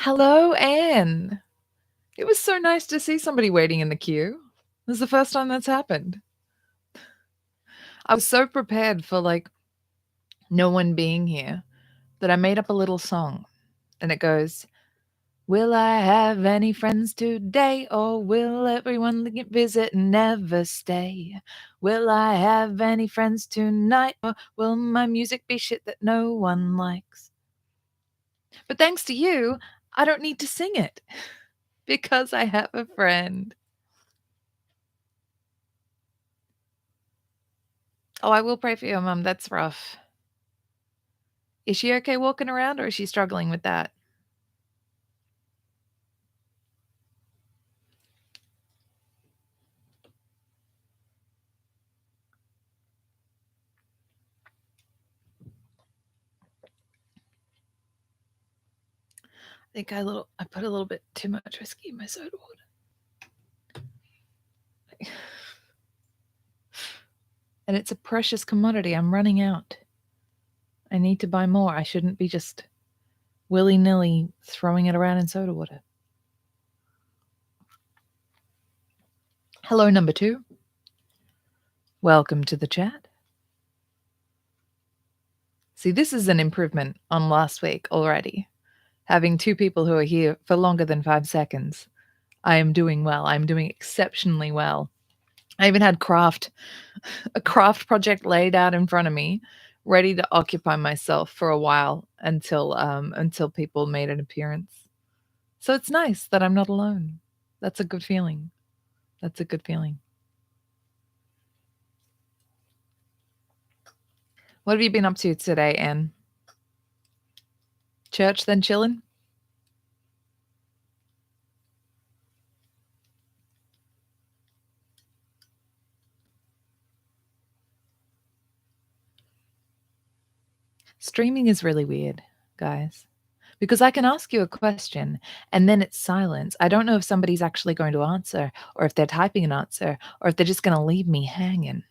Hello, Anne. It was so nice to see somebody waiting in the queue. This is the first time that's happened. I was so prepared for no one being here that I made up a little song. And it goes, will I have any friends today, or will everyone visit and never stay? Will I have any friends tonight, or will my music be shit that no one likes? But thanks to you, I don't need to sing it because I have a friend. Oh, I will pray for your mum. That's rough. Is she okay walking around, or is she struggling with that? I think I put a little bit too much whiskey in my soda water. And it's a precious commodity. I'm running out. I need to buy more. I shouldn't be just willy-nilly throwing it around in soda water. Hello, number 2. Welcome to the chat. See, this is an improvement on last week already. Having 2 people who are here for longer than 5 seconds. I am doing well. I'm doing exceptionally well. I even had a craft project laid out in front of me, ready to occupy myself for a while until people made an appearance. So it's nice that I'm not alone. That's a good feeling. That's a good feeling. What have you been up to today, Anne? Church, then chillin'? Streaming is really weird, guys, because I can ask you a question and then it's silence. I don't know if somebody's actually going to answer, or if they're typing an answer, or if they're just going to leave me hanging.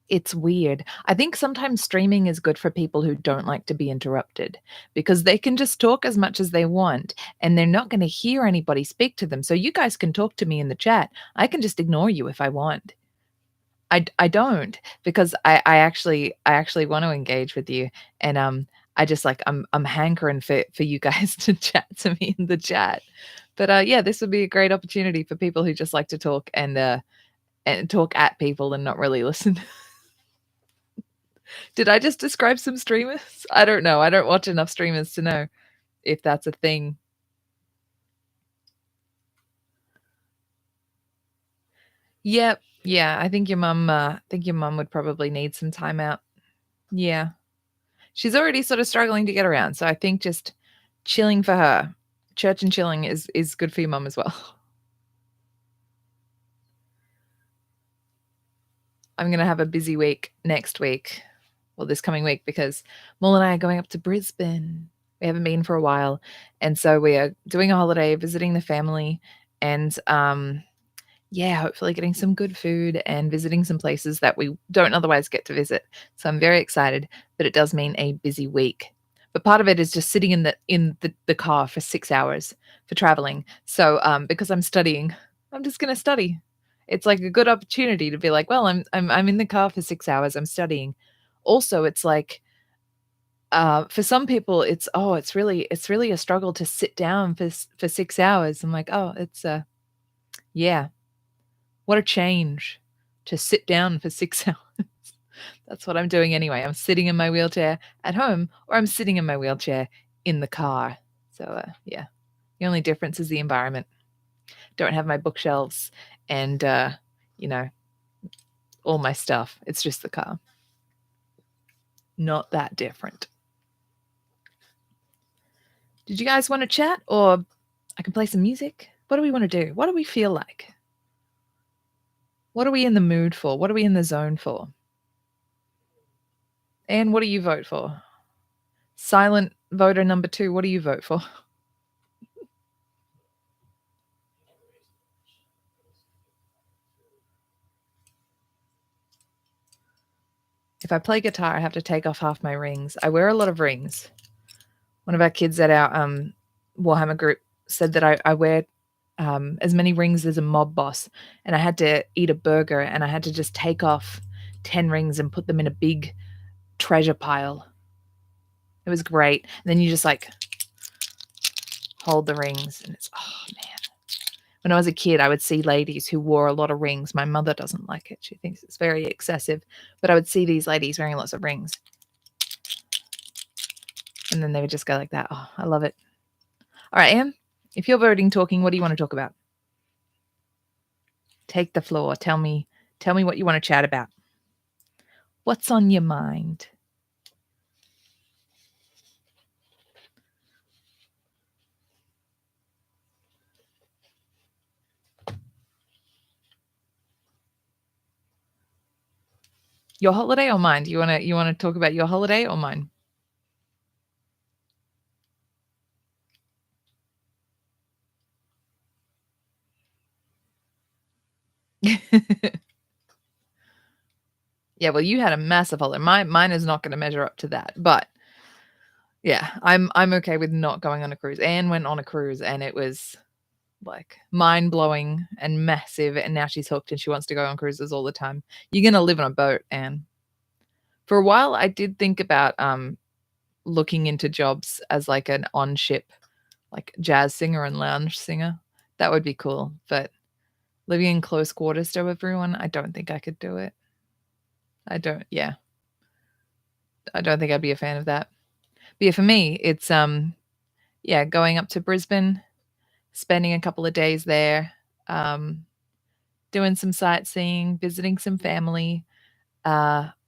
It's weird. I think sometimes streaming is good for people who don't like to be interrupted, because they can just talk as much as they want and they're not going to hear anybody speak to them. So you guys can talk to me in the chat. I can just ignore you if I want. I don't, because I actually want to engage with you, and I just I'm hankering for you guys to chat to me in the chat. But yeah, this would be a great opportunity for people who just like to talk and talk at people and not really listen. Did I just describe some streamers? I don't know. I don't watch enough streamers to know if that's a thing. Yep. Yeah, I think your mum would probably need some time out. Yeah. She's already sort of struggling to get around, so I think just chilling for her. Church and chilling is good for your mum as well. I'm gonna have a busy week next week, well, this coming week, because Mol and I are going up to Brisbane. We haven't been for a while, and so we are doing a holiday, visiting the family, and yeah, hopefully getting some good food and visiting some places that we don't otherwise get to visit. So I'm very excited, but it does mean a busy week. But part of it is just sitting in the car for 6 hours for traveling. So because I'm studying, I'm just going to study. It's like a good opportunity to be like, well, I'm in the car for 6 hours, I'm studying. Also, it's like for some people it's really a struggle to sit down for 6 hours. I'm like, "Oh, it's yeah, what a change to sit down for 6 hours." That's what I'm doing anyway. I'm sitting in my wheelchair at home, or I'm sitting in my wheelchair in the car. So, yeah, the only difference is the environment. Don't have my bookshelves and, you know, all my stuff. It's just the car. Not that different. Did you guys wanna chat, or I can play some music? What do we wanna do? What do we feel like? What are we in the mood for? What are we in the zone for? And what do you vote for? Silent voter number 2, what do you vote for? If I play guitar, I have to take off half my rings. I wear a lot of rings. One of our kids at our Warhammer group said that I wear as many rings as a mob boss, and I had to eat a burger, and I had to just take off 10 rings and put them in a big treasure pile. It was great. And then you just like hold the rings, and it's, oh man. When I was a kid, I would see ladies who wore a lot of rings. My mother doesn't like it. She thinks it's very excessive. But I would see these ladies wearing lots of rings. And then they would just go like that. Oh, I love it. All right, Anne, if you're voting talking, what do you want to talk about? Take the floor. Tell me what you want to chat about. What's on your mind? Your holiday or mine? You wanna talk about your holiday or mine? Yeah, well, you had a massive holiday. Mine is not gonna measure up to that. But yeah, I'm okay with not going on a cruise. Anne went on a cruise and it was like mind-blowing and massive, and now she's hooked and she wants to go on cruises all the time. You're gonna live on a boat, Anne. For a while I did think about looking into jobs as like an on-ship, like jazz singer and lounge singer. That would be cool. But living in close quarters to everyone, I don't think I could do it. I don't yeah. I don't think I'd be a fan of that. But yeah, for me, it's yeah, going up to Brisbane, spending a couple of days there, um, doing some sightseeing, visiting some family.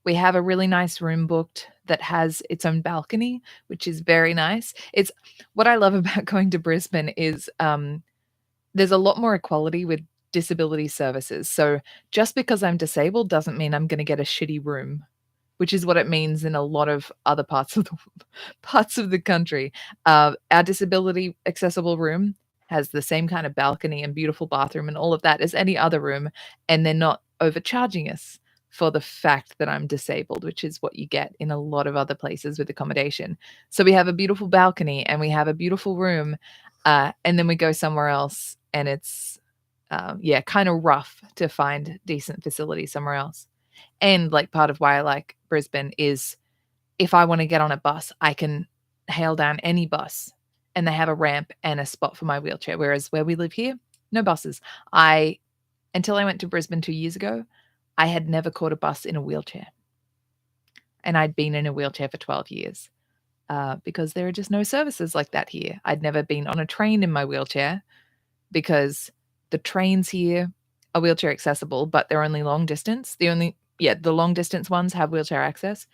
We have a really nice room booked that has its own balcony, which is very nice. It's what I love about going to Brisbane is there's a lot more equality with disability services. So just because I'm disabled doesn't mean I'm going to get a shitty room, which is what it means in a lot of other parts of the country. Our disability accessible room has the same kind of balcony and beautiful bathroom and all of that as any other room, and they're not overcharging us for the fact that I'm disabled, which is what you get in a lot of other places with accommodation. So we have a beautiful balcony and we have a beautiful room, and then we go somewhere else and it's yeah, kind of rough to find decent facility somewhere else. And like part of why I like Brisbane is if I want to get on a bus, I can hail down any bus and they have a ramp and a spot for my wheelchair. Whereas where we live here, no buses. I Until I went to Brisbane 2 years ago, I had never caught a bus in a wheelchair. And I'd been in a wheelchair for 12 years because there are just no services like that here. I'd never been on a train in my wheelchair because the trains here are wheelchair accessible, but they're only long distance. The long distance ones have wheelchair access.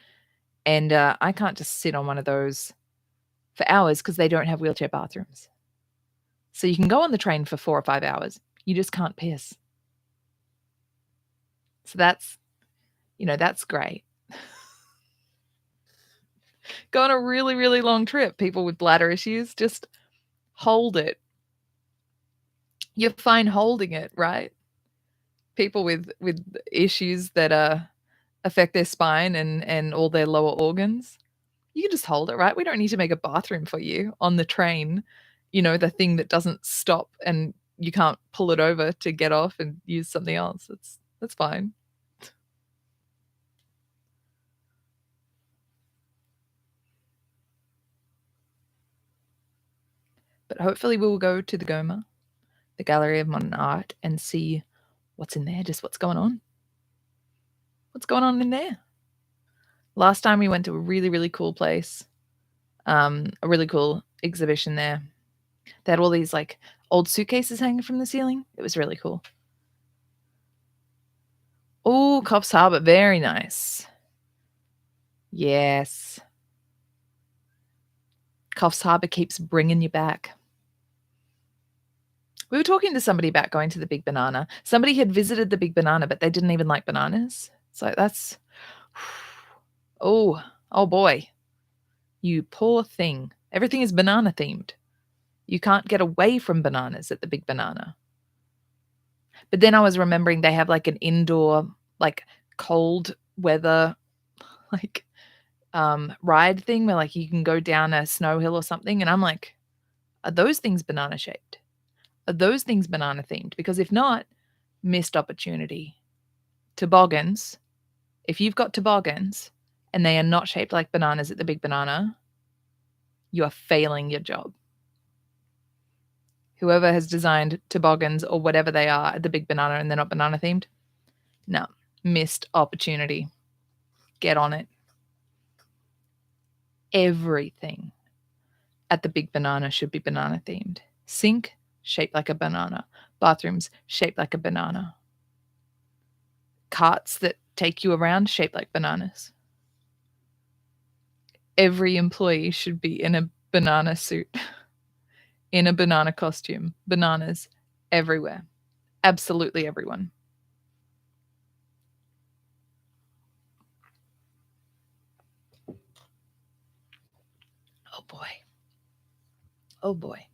And I can't just sit on one of those for hours because they don't have wheelchair bathrooms. So you can go on the train for 4 or 5 hours. You just can't piss. So that's great. Go on a really, really long trip. People with bladder issues, just hold it. You're fine holding it, right? People with issues that affect their spine and all their lower organs, you can just hold it, right? We don't need to make a bathroom for you on the train, the thing that doesn't stop and you can't pull it over to get off and use something else. That's fine. But hopefully we will go to the GOMA, the Gallery of Modern Art, and see what's in there, just what's going on. What's going on in there? Last time we went to a really, really cool place, a really cool exhibition there. They had all these like old suitcases hanging from the ceiling. It was really cool. Oh, Coffs Harbour, very nice. Yes. Coffs Harbour keeps bringing you back. We were talking to somebody about going to the Big Banana. Somebody had visited the Big Banana, but they didn't even like bananas. So that's oh boy. You poor thing. Everything is banana themed. You can't get away from bananas at the Big Banana. But then I was remembering they have like an indoor, like cold weather, like ride thing where like you can go down a snow hill or something. And I'm like, Are those things banana shaped? Are those things banana themed? Because if not, missed opportunity. Toboggans, if you've got toboggans and they are not shaped like bananas at the Big Banana, you are failing your job. Whoever has designed toboggans or whatever they are at the Big Banana and they're not banana themed, no, missed opportunity. Get on it. Everything at the Big Banana should be banana themed. Sink, shaped like a banana. Bathrooms, shaped like a banana. Carts that take you around, shaped like bananas. Every employee should be in a banana suit, in a banana costume. Bananas everywhere. Absolutely everyone. Oh boy. Oh boy.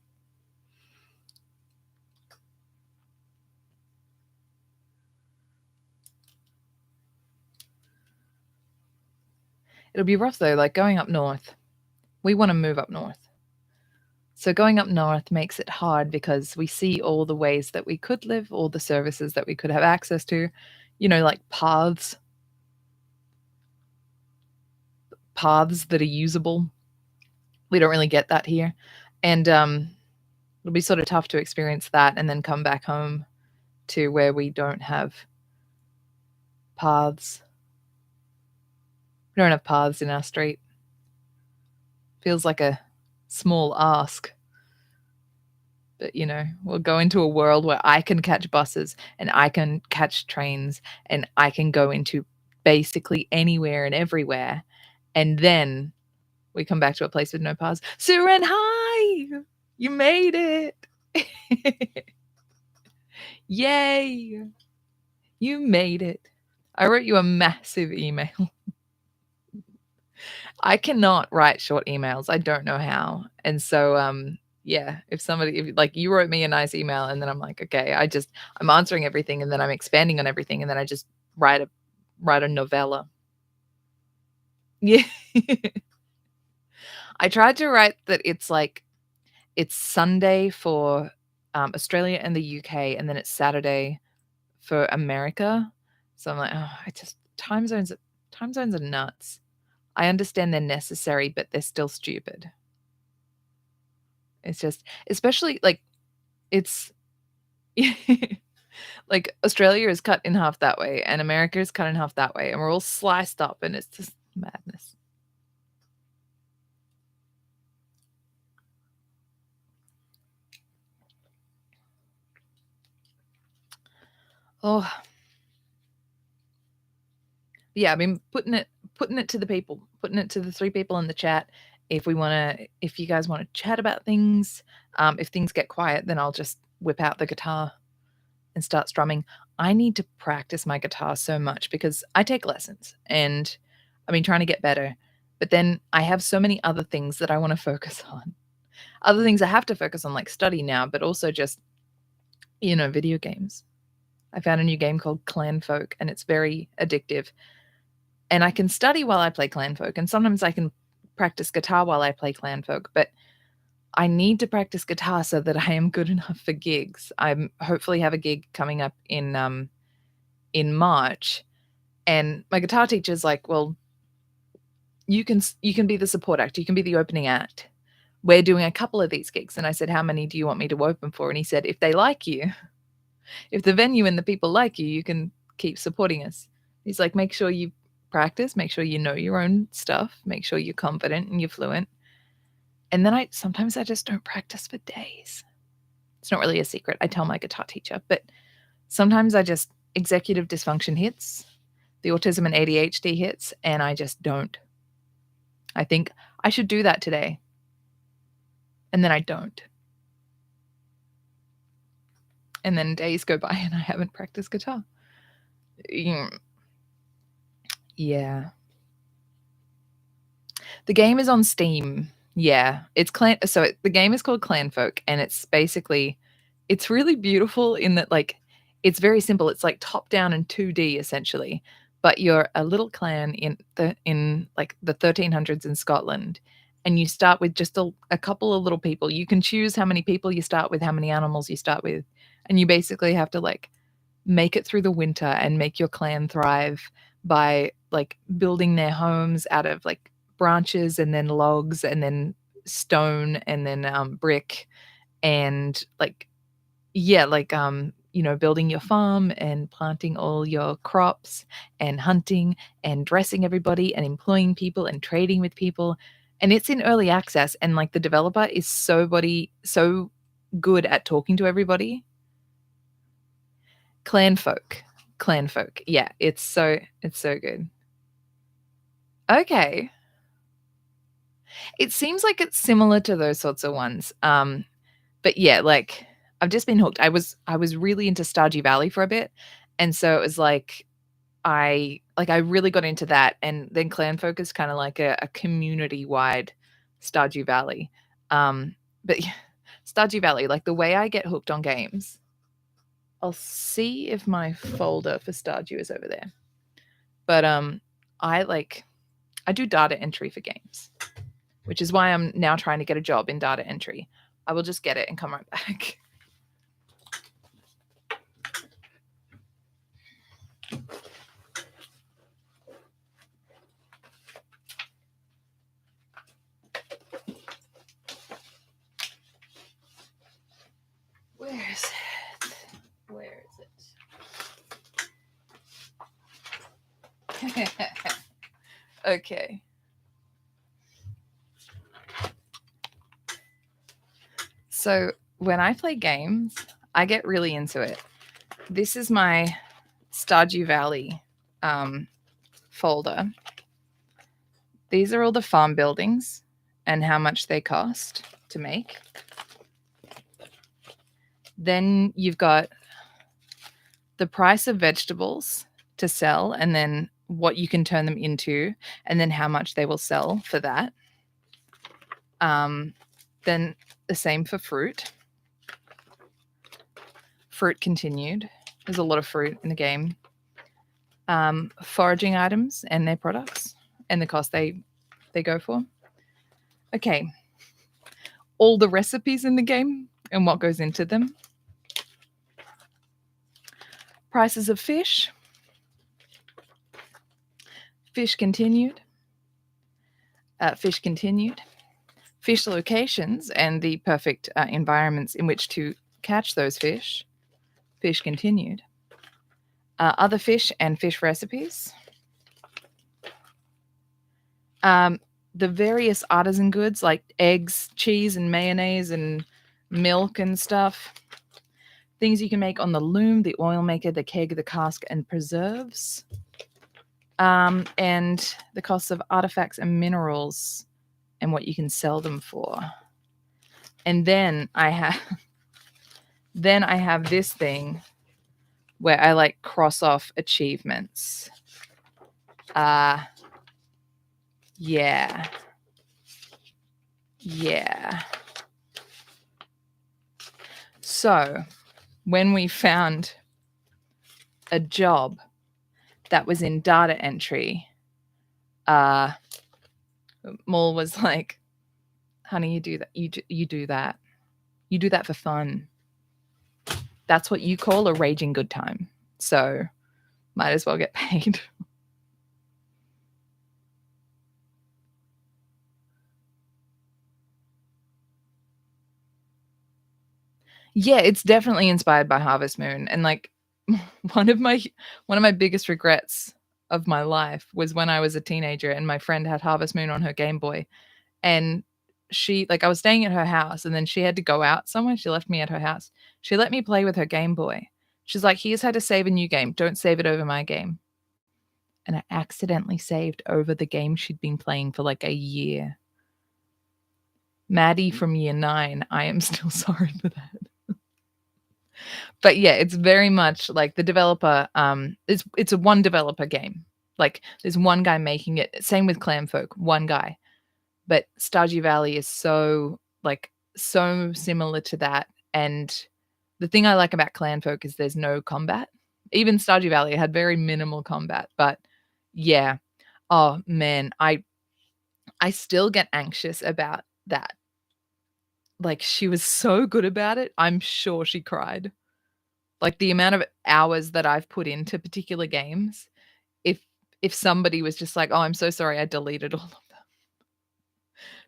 It'll be rough though, like going up north. We want to move up north. So going up north makes it hard because we see all the ways that we could live, all the services that we could have access to, like paths that are usable. We don't really get that here. And it'll be sort of tough to experience that and then come back home to where we don't have paths. We don't have paths in our street. Feels like a small ask. But, we'll go into a world where I can catch buses and I can catch trains and I can go into basically anywhere and everywhere. And then we come back to a place with no paths. Suren, hi! You made it! Yay! You made it. I wrote you a massive email. I cannot write short emails. I don't know how. And so, yeah, if you wrote me a nice email and then I'm like, okay, I'm answering everything and then I'm expanding on everything and then I just write a novella. Yeah. I tried to write that it's Sunday for Australia and the UK and then it's Saturday for America. So I'm like, oh, time zones are nuts. I understand they're necessary, but they're still stupid. It's just, especially it's like Australia is cut in half that way and America is cut in half that way and we're all sliced up and it's just madness. Oh. Yeah, I mean putting it to the people, putting it to the 3 people in the chat. If you guys want to chat about things, if things get quiet, then I'll just whip out the guitar and start strumming. I need to practice my guitar so much because I take lessons and trying to get better. But then I have so many other things that I want to focus on. Other things I have to focus on, like study now, but also just, video games. I found a new game called Clan Folk and it's very addictive. And I can study while I play Clan Folk, and sometimes I can practice guitar while I play Clan Folk, but I need to practice guitar so that I am good enough for gigs. I hopefully have a gig coming up in March, and my guitar teacher's like, "Well, you can be the support act, you can be the opening act. We're doing a couple of these gigs." And I said, "How many do you want me to open for?" And he said, "If they like you, if the venue and the people like you, you can keep supporting us." He's like, "Make sure you practice, make sure you know your own stuff, make sure you're confident and you're fluent." And then sometimes I just don't practice for days. It's not really a secret. I tell my guitar teacher, but sometimes executive dysfunction hits, the autism and ADHD hits, and I just don't. I think I should do that today. And then I don't. And then days go by and I haven't practiced guitar. Yeah. The game is on Steam. Yeah, the game is called Clan Folk, and it's really beautiful in that it's very simple. It's like top down in 2D essentially, but you're a little clan in the 1300s in Scotland, and you start with just a couple of little people. You can choose how many people you start with, how many animals you start with, and you basically have to like make it through the winter and make your clan thrive by like building their homes out of like branches and then logs and then stone and then brick and like yeah, like building your farm and planting all your crops and hunting and dressing everybody and employing people and trading with people. And it's in early access, and like the developer is so good at talking to everybody. Clan folk. Clan folk. Yeah, it's so good. Okay. It seems like it's similar to those sorts of ones. But yeah, like I've just been hooked. I was really into Stardew Valley for a bit, and so it was like I really got into that, and then Clan Folk is kind of like a community wide Stardew Valley. But yeah, Stardew Valley, like the way I get hooked on games. I'll see if my folder for Stardew is over there. But I do data entry for games, which is why I'm now trying to get a job in data entry. I will just get it and come right back. Where is it? Where is it? Okay. So when I play games, I get really into it. This is my Stardew Valley folder. These are all the farm buildings and how much they cost to make. Then you've got the price of vegetables to sell, and then what you can turn them into, and then how much they will sell for that. Then the same for fruit. Fruit continued. There's a lot of fruit in the game. Foraging items and their products and the cost they go for. Okay. All the recipes in the game and what goes into them. Prices of fish. Fish continued. Fish continued. Fish locations and the perfect environments in which to catch those fish. Fish continued. Other fish and fish recipes. The various artisan goods like eggs, cheese, and mayonnaise, and milk and stuff. Things you can make on the loom, the oil maker, the keg, the cask, and preserves. And the costs of artifacts and minerals and what you can sell them for. And then I have this thing where I like cross off achievements. Yeah. So when we found a job that was in data entry, Maul was like, honey, you do that. You do that. You do that for fun. That's what you call a raging good time. So might as well get paid. Yeah, it's definitely inspired by Harvest Moon. And like one of my biggest regrets of my life was when I was a teenager and my friend had Harvest Moon on her Game Boy, and I was staying at her house, and then she had to go out somewhere. She left me at her house. She let me play with her Game Boy. She's like, here's how to save a new game. Don't save it over my game. And I accidentally saved over the game she'd been playing for like a year. Maddie from year 9, I am still sorry for that. But yeah, it's very much like the developer, it's a one developer game. Like there's one guy making it. Same with Clan Folk, one guy. But Stardew Valley is so similar to that. And the thing I like about Clan Folk is there's no combat. Even Stardew Valley had very minimal combat. But yeah. Oh man, I I still get anxious about that. Like, she was so good about it, I'm sure she cried. Like, the amount of hours that I've put into particular games, if if somebody was just like, "Oh, I'm so sorry, I deleted all of them."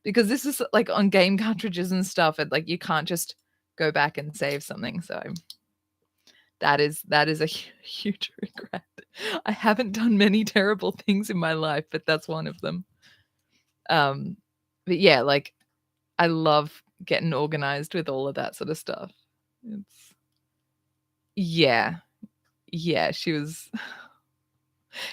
Because this is, like, on game cartridges and stuff, and, like, you can't just go back and save something, so that is a huge regret. I haven't done many terrible things in my life, but that's one of them. Um, but yeah, like, I love getting organized with all of that sort of stuff. It's yeah. Yeah, she was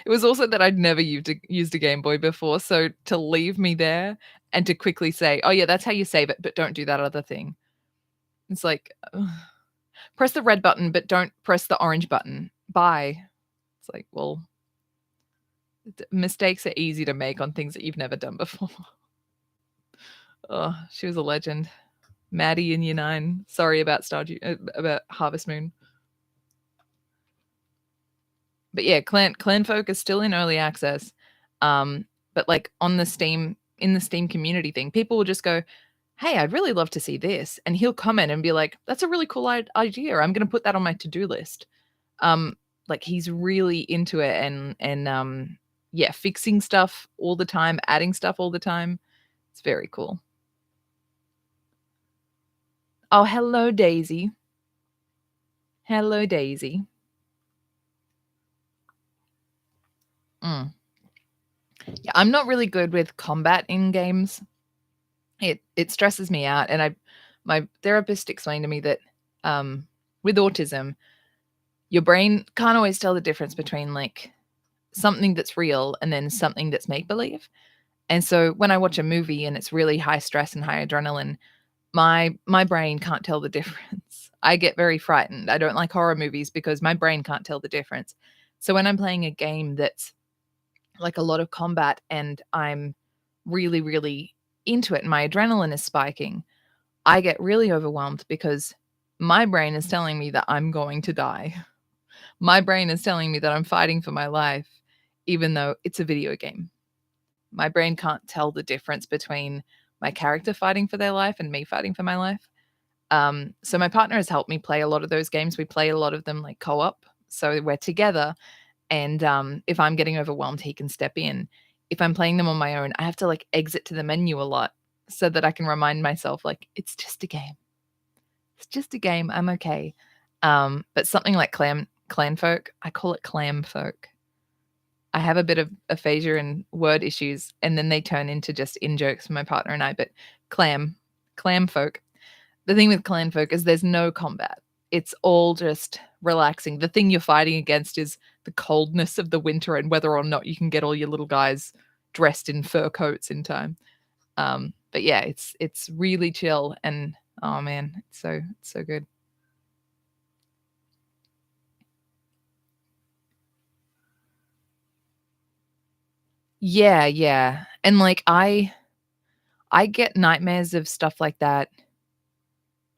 it was also that I'd never used a Game Boy before, so to leave me there and to quickly say, "Oh, yeah, that's how you save it, but don't do that other thing." It's like, ugh, "Press the red button, but don't press the orange button. Bye." It's like, well, mistakes are easy to make on things that you've never done before. Oh, she was a legend. Maddie in Year 9. Sorry about about Harvest Moon. But yeah, Clan Folk is still in early access. But like on the Steam in the Steam community thing, people will just go, "Hey, I'd really love to see this," and he'll comment and be like, "That's a really cool idea. I'm going to put that on my to-do list." Um, like he's really into it and yeah, fixing stuff all the time, adding stuff all the time. It's very cool. Oh, hello, Daisy. Hello, Daisy. Mm. Yeah, I'm not really good with combat in games. It stresses me out, and I my therapist explained to me that with autism, your brain can't always tell the difference between like something that's real and then something that's make believe. And so when I watch a movie and it's really high stress and high adrenaline, my brain can't tell the difference. I get very frightened. I don't like horror movies because my brain can't tell the difference. So when I'm playing a game that's like a lot of combat and I'm really, really into it and my adrenaline is spiking, I get really overwhelmed because my brain is telling me that I'm going to die. My brain is telling me that I'm fighting for my life, even though it's a video game. My brain can't tell the difference between my character fighting for their life and me fighting for my life. So my partner has helped me play a lot of those games. We play a lot of them like co-op. So we're together and, if I'm getting overwhelmed, he can step in. If I'm playing them on my own, I have to, like, exit to the menu a lot so that I can remind myself, like, "It's just a game. It's just a game. I'm okay." But something like Clanfolk, I call it Clamfolk. I have a bit of aphasia and word issues, and then they turn into just in-jokes for my partner and I, but Clamfolk. The thing with Clanfolk is there's no combat. It's all just relaxing. The thing you're fighting against is the coldness of the winter and whether or not you can get all your little guys dressed in fur coats in time. But yeah, it's really chill and oh man, it's so good. Yeah, yeah. And like I get nightmares of stuff like that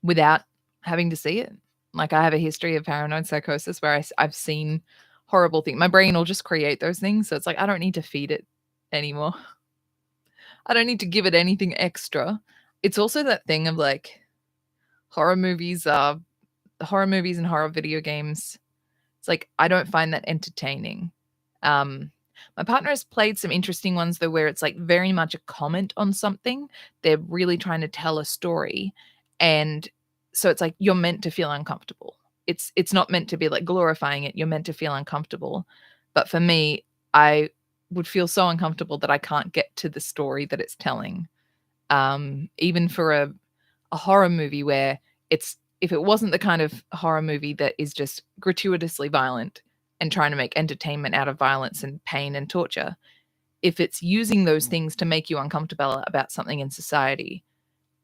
without having to see it. Like, I have a history of paranoid psychosis where I've seen horrible things. My brain will just create those things, so it's like, I don't need to feed it anymore. I don't need to give it anything extra. It's also that thing of, like, horror movies are horror movies and horror video games. It's like, I don't find that entertaining. Um, my partner has played some interesting ones, though, where it's, like, very much a comment on something. They're really trying to tell a story, and so it's like you're meant to feel uncomfortable. It's not meant to be, like, glorifying it, you're meant to feel uncomfortable. But for me, I would feel so uncomfortable that I can't get to the story that it's telling. Even for a horror movie where it's if it wasn't the kind of horror movie that is just gratuitously violent and trying to make entertainment out of violence and pain and torture, if it's using those things to make you uncomfortable about something in society,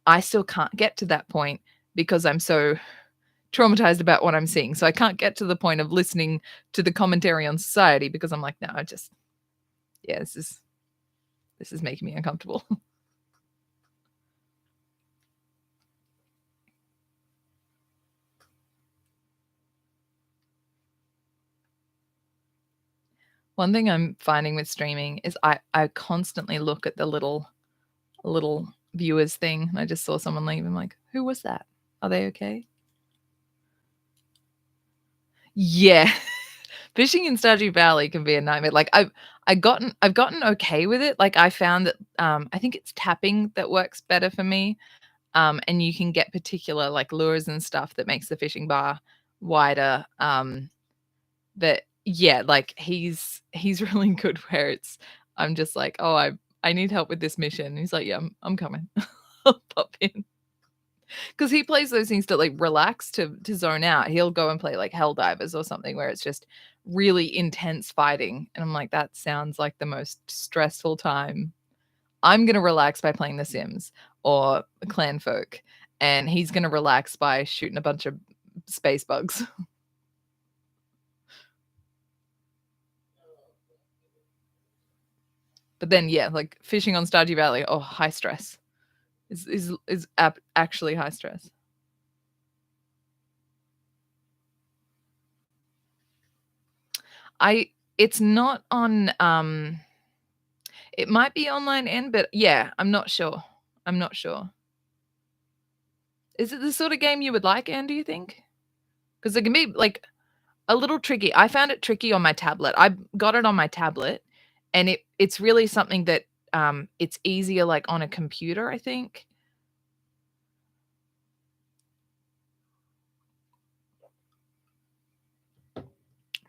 I still can't get to that point because I'm so traumatized about what I'm seeing. So I can't get to the point of listening to the commentary on society because I'm like, no, I just yeah, this is making me uncomfortable. One thing I'm finding with streaming is I constantly look at the little a little viewers thing. I just saw someone leave. I'm like, who was that? Are they okay? Yeah. Fishing in Stardew Valley can be a nightmare. Like I've gotten okay with it. Like I found that I think it's tapping that works better for me. And you can get particular like lures and stuff that makes the fishing bar wider. But yeah, like he's really good where it's I'm just like, oh, I need help with this mission. And he's like, yeah, I'm coming. I'll pop in. Because he plays those things to like relax to zone out. He'll go and play like Helldivers or something where it's just really intense fighting. And I'm like, that sounds like the most stressful time. I'm gonna relax by playing The Sims or Clan Folk, and he's gonna relax by shooting a bunch of space bugs. But then yeah, like fishing on Stardew Valley, oh, high stress. Is actually high stress. It's not on it might be online end, but yeah, I'm not sure. I'm not sure. Is it the sort of game you would like, Anne, do you think? Because it can be like a little tricky. I found it tricky on my tablet. I got it on my tablet and it's really something that it's easier like on a computer, I think.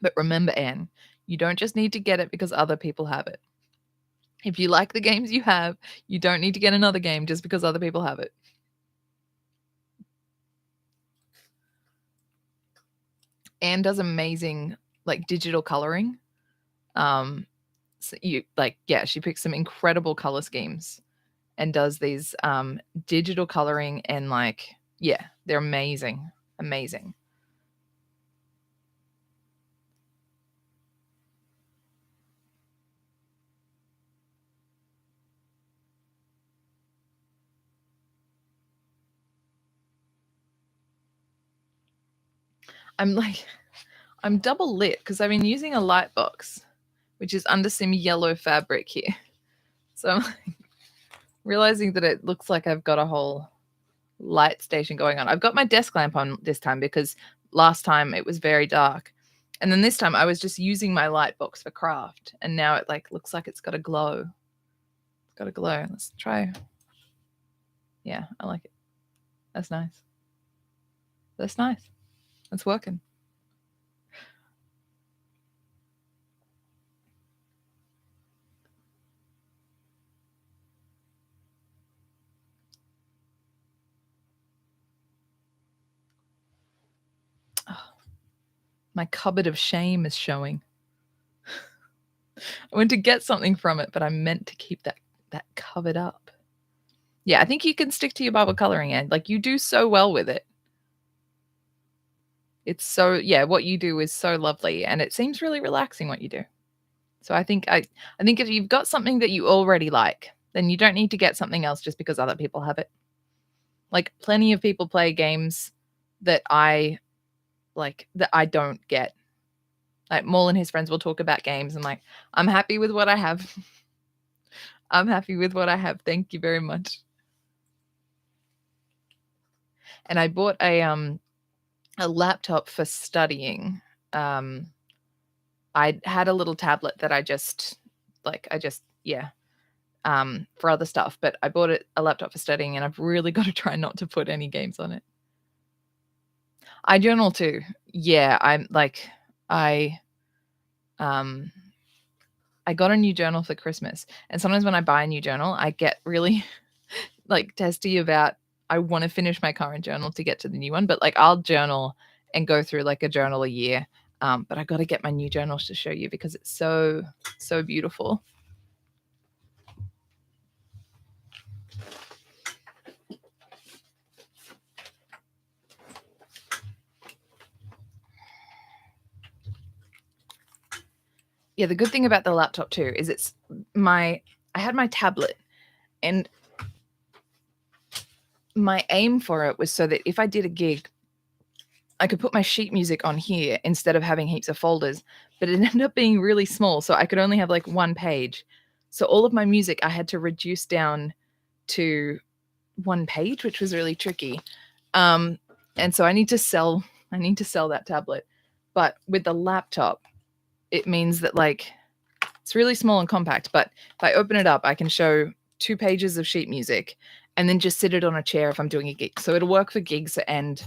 But remember, Anne, you don't just need to get it because other people have it. If you like the games you have, you don't need to get another game just because other people have it. Anne does amazing like digital coloring. So you like, yeah, she picks some incredible color schemes and does these digital coloring and like, yeah, they're amazing. Amazing. I'm double lit because I've been using a light box, which is under some yellow fabric here. So I'm like, realizing that it looks like I've got a whole light station going on. I've got my desk lamp on this time because last time it was very dark. And then this time I was just using my light box for craft. And now it like looks like it's got a glow. It's got a glow. Let's try. Yeah, I like it. That's nice. That's nice. It's working. Oh, my cupboard of shame is showing. I went to get something from it, but I meant to keep that covered up. Yeah, I think you can stick to your Bible coloring, Ed. Like you do so well with it. It's so yeah, what you do is so lovely and it seems really relaxing what you do. So I think if you've got something that you already like, then you don't need to get something else just because other people have it. Like plenty of people play games that I like that I don't get. Like Maul and his friends will talk about games and like, I'm happy with what I have. I'm happy with what I have. Thank you very much. And I bought a laptop for studying. I had a little tablet that I just yeah, for other stuff, but I bought a laptop for studying and I've really got to try not to put any games on it. I journal too. Yeah, I got a new journal for Christmas, and sometimes when I buy a new journal, I get really like testy about I want to finish my current journal to get to the new one, but like I'll journal and go through like a journal a year. But I got to get my new journals to show you because it's so beautiful. Yeah, the good thing about the laptop too is I had my tablet and my aim for it was so that if I did a gig, I could put my sheet music on here instead of having heaps of folders, but it ended up being really small. So I could only have like one page. So all of my music I had to reduce down to one page, which was really tricky. And so I need to sell that tablet. But with the laptop, it means that like it's really small and compact, but if I open it up, I can show 2 pages of sheet music and then just sit it on a chair if I'm doing a gig. So it'll work for gigs and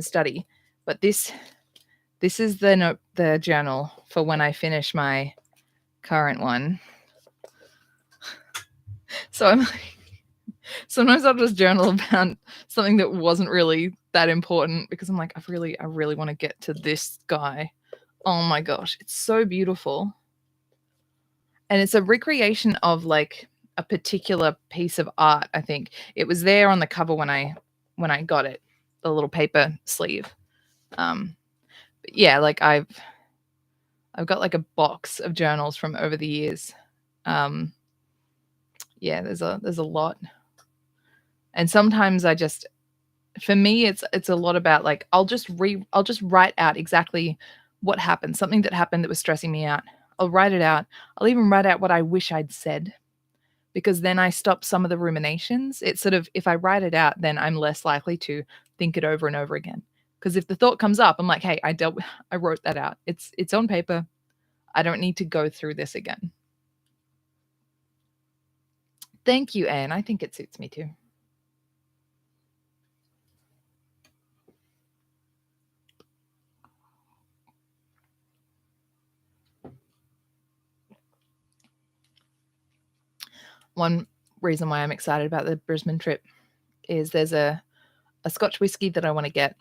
study. But this is the journal for when I finish my current one. So I'm like, sometimes I'll just journal about something that wasn't really that important because I'm like, I really want to get to this guy. Oh my gosh, it's so beautiful. And it's a recreation of like a particular piece of art, I think. It was there on the cover when I got it, the little paper sleeve. But yeah, like I've got like a box of journals from over the years. Yeah, there's a lot. And sometimes for me it's a lot about like I'll just write out exactly what happened, something that happened that was stressing me out. I'll write it out. I'll even write out what I wish I'd said because then I stop some of the ruminations. It's sort of if I write it out, then I'm less likely to think it over and over again. Because if the thought comes up, I'm like, hey, I wrote that out. It's on paper. I don't need to go through this again. Thank you, Anne. I think it suits me too. One reason why I'm excited about the Brisbane trip is there's a Scotch whiskey that I want to get.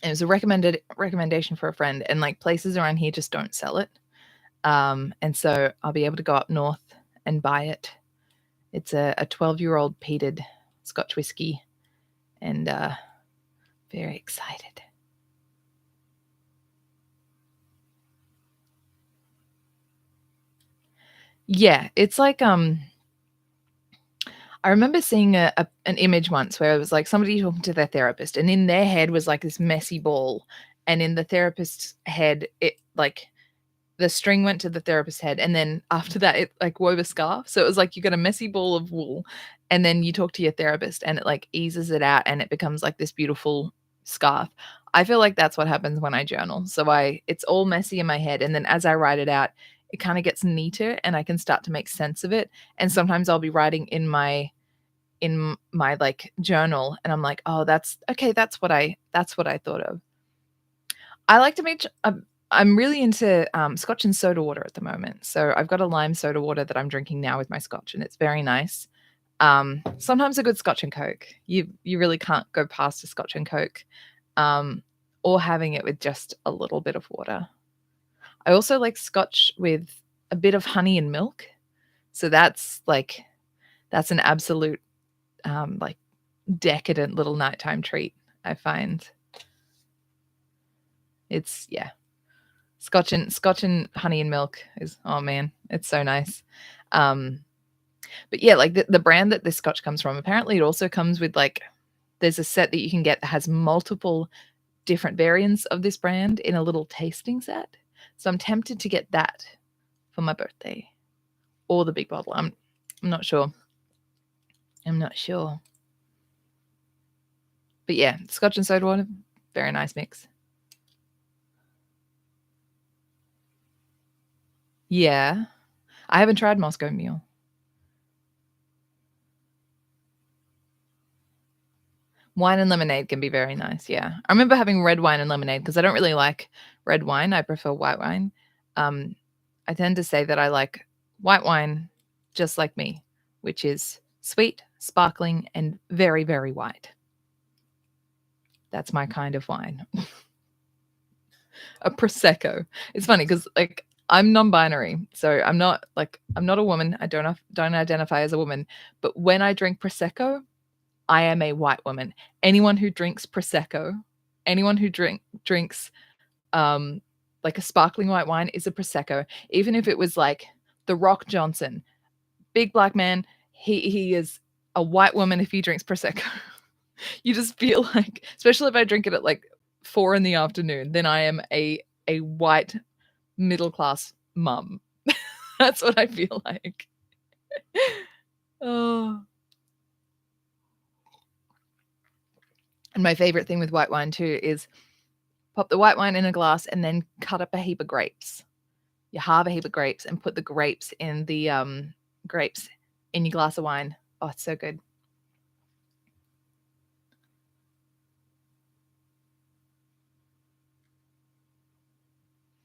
It was a recommendation for a friend, and like places around here just don't sell it. And so I'll be able to go up north and buy it. It's a 12-year-old peated Scotch whiskey, and very excited. Yeah, it's like I remember seeing an image once where it was like somebody talking to their therapist, and in their head was like this messy ball, and in the therapist's head, it like the string went to the therapist's head, and then after that, it like wove a scarf. So it was like you got a messy ball of wool, and then you talk to your therapist, and it like eases it out, and it becomes like this beautiful scarf. I feel like that's what happens when I journal. So it's all messy in my head, and then as I write it out, it kind of gets neater, and I can start to make sense of it. And sometimes I'll be writing in my like journal, and I'm like, oh, that's okay. That's what I thought of. I like to make. I'm really into Scotch and soda water at the moment. So I've got a lime soda water that I'm drinking now with my Scotch, and it's very nice. Sometimes a good Scotch and Coke. You really can't go past a Scotch and Coke, or having it with just a little bit of water. I also like Scotch with a bit of honey and milk. So that's an absolute like decadent little nighttime treat, I find. It's Scotch and honey and milk is, oh man, it's so nice. But yeah, like the brand that this Scotch comes from, apparently it also comes with like there's a set that you can get that has multiple different variants of this brand in a little tasting set. So I'm tempted to get that for my birthday, or the big bottle. I'm not sure. But yeah, Scotch and soda water, very nice mix. Yeah. I haven't tried Moscow Mule. Wine and lemonade can be very nice, yeah. I remember having red wine and lemonade because I don't really like red wine, I prefer white wine. I tend to say that I like white wine just like me, which is sweet, sparkling, and very, very white. That's my kind of wine. A prosecco. It's funny because like I'm non-binary, so I'm not a woman. I don't identify as a woman. But when I drink prosecco, I am a white woman. Anyone who drinks prosecco, anyone who drinks like a sparkling white wine is a prosecco. Even if it was like the Rock Johnson, big black man, he is a white woman if he drinks prosecco. You just feel like, especially if I drink it at like 4 PM, then I am a white middle class mum. That's what I feel like. Oh. And my favorite thing with white wine too is pop the white wine in a glass and then cut up a heap of grapes. You halve a heap of grapes and put the grapes in your glass of wine. Oh, it's so good.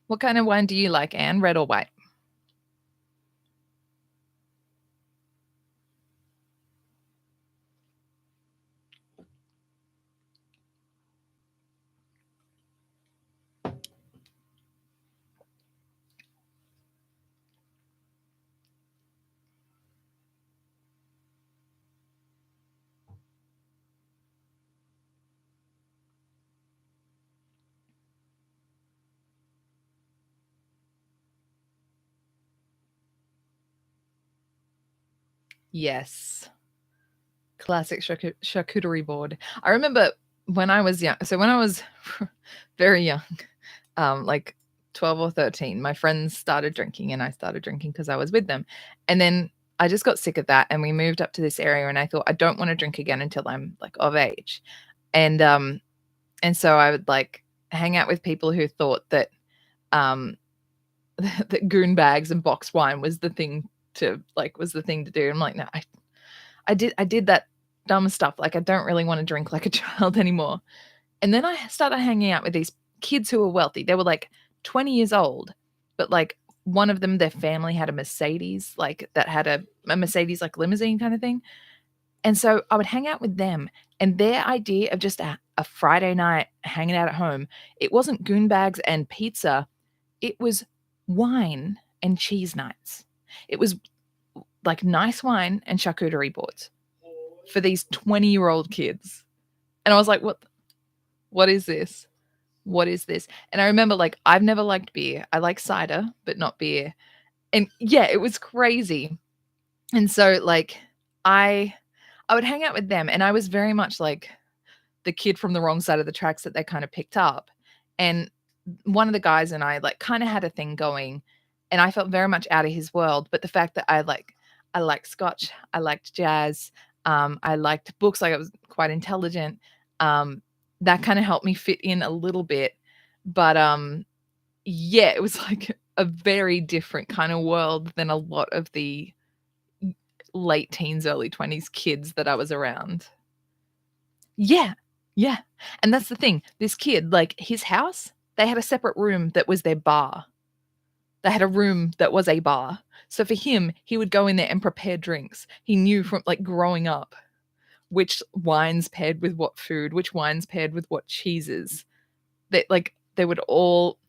What kind of wine do you like, Anne? Red or white? Yes. Classic charcuterie board. I remember when I was young. So when I was very young, like 12 or 13, my friends started drinking and I started drinking because I was with them. And then I just got sick of that and we moved up to this area and I thought I don't want to drink again until I'm like of age. And and so I would like hang out with people who thought that um that goon bags and box wine was the thing to do. I'm like, no, I did that dumb stuff. Like I don't really want to drink like a child anymore. And then I started hanging out with these kids who were wealthy. They were like 20 years old, but like one of them, their family had a Mercedes, like that had a Mercedes like limousine kind of thing. And so I would hang out with them and their idea of just a Friday night hanging out at home, it wasn't goon bags and pizza. It was wine and cheese nights. It was like nice wine and charcuterie boards for these 20-year-old kids. And I was like, what is this? What is this? And I remember like I've never liked beer. I like cider, but not beer. And yeah, it was crazy. And so like I I would hang out with them and I was very much like the kid from the wrong side of the tracks that they kind of picked up. And one of the guys and I like kind of had a thing going and I felt very much out of his world. But the fact that I liked scotch, I liked jazz, I liked books, like I was quite intelligent. Um, that kind of helped me fit in a little bit. But yeah, it was like a very different kind of world than a lot of the late teens, early 20s kids that I was around. Yeah. Yeah. And that's the thing. This kid, like his house, they had a separate room that was their bar. They had a room that was a bar. So for him, he would go in there and prepare drinks. He knew from like growing up which wines paired with what food, which wines paired with what cheeses. That like they would all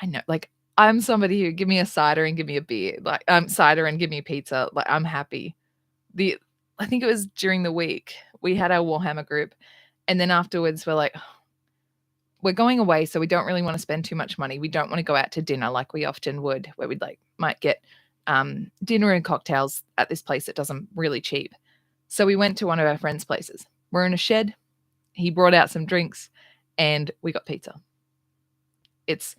I know, like I'm somebody who give me a cider and give me a beer. Like cider and give me pizza. Like I'm happy. The I think it was during the week we had our Warhammer group and then afterwards we're like we're going away so we don't really want to spend too much money. We don't want to go out to dinner like we often would where we'd like might get dinner and cocktails at this place that does them really cheap. So we went to one of our friends' places. We're in a shed. He brought out some drinks and we got pizza. It's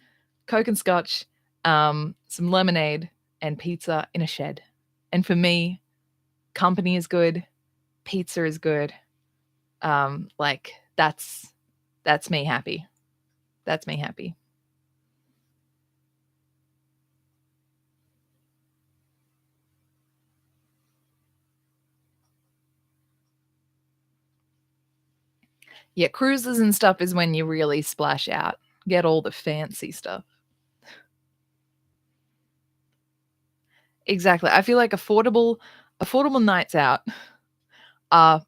Coke and scotch, some lemonade and pizza in a shed. And for me, company is good, pizza is good. Like that's me happy. That's me happy. Yeah, cruises and stuff is when you really splash out, get all the fancy stuff. Exactly. I feel like affordable nights out are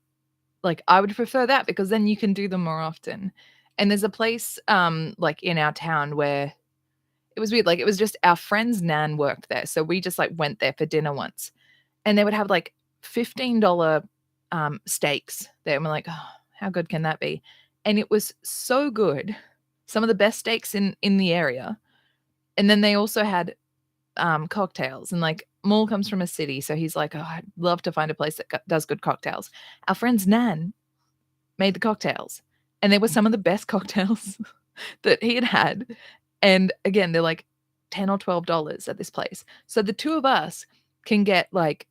like I would prefer that because then you can do them more often. And there's a place like in our town where it was weird. Like it was just our friend's nan worked there. So we just like went there for dinner once. And they would have like $15 steaks there. And we're like, oh, how good can that be? And it was so good. Some of the best steaks in the area. And then they also had cocktails. And like Maul comes from a city, so he's like, oh, I'd love to find a place that does good cocktails. Our friend's nan made the cocktails, and they were some of the best cocktails that he had had. And again, they're like $10 or $12 at this place. So the two of us can get like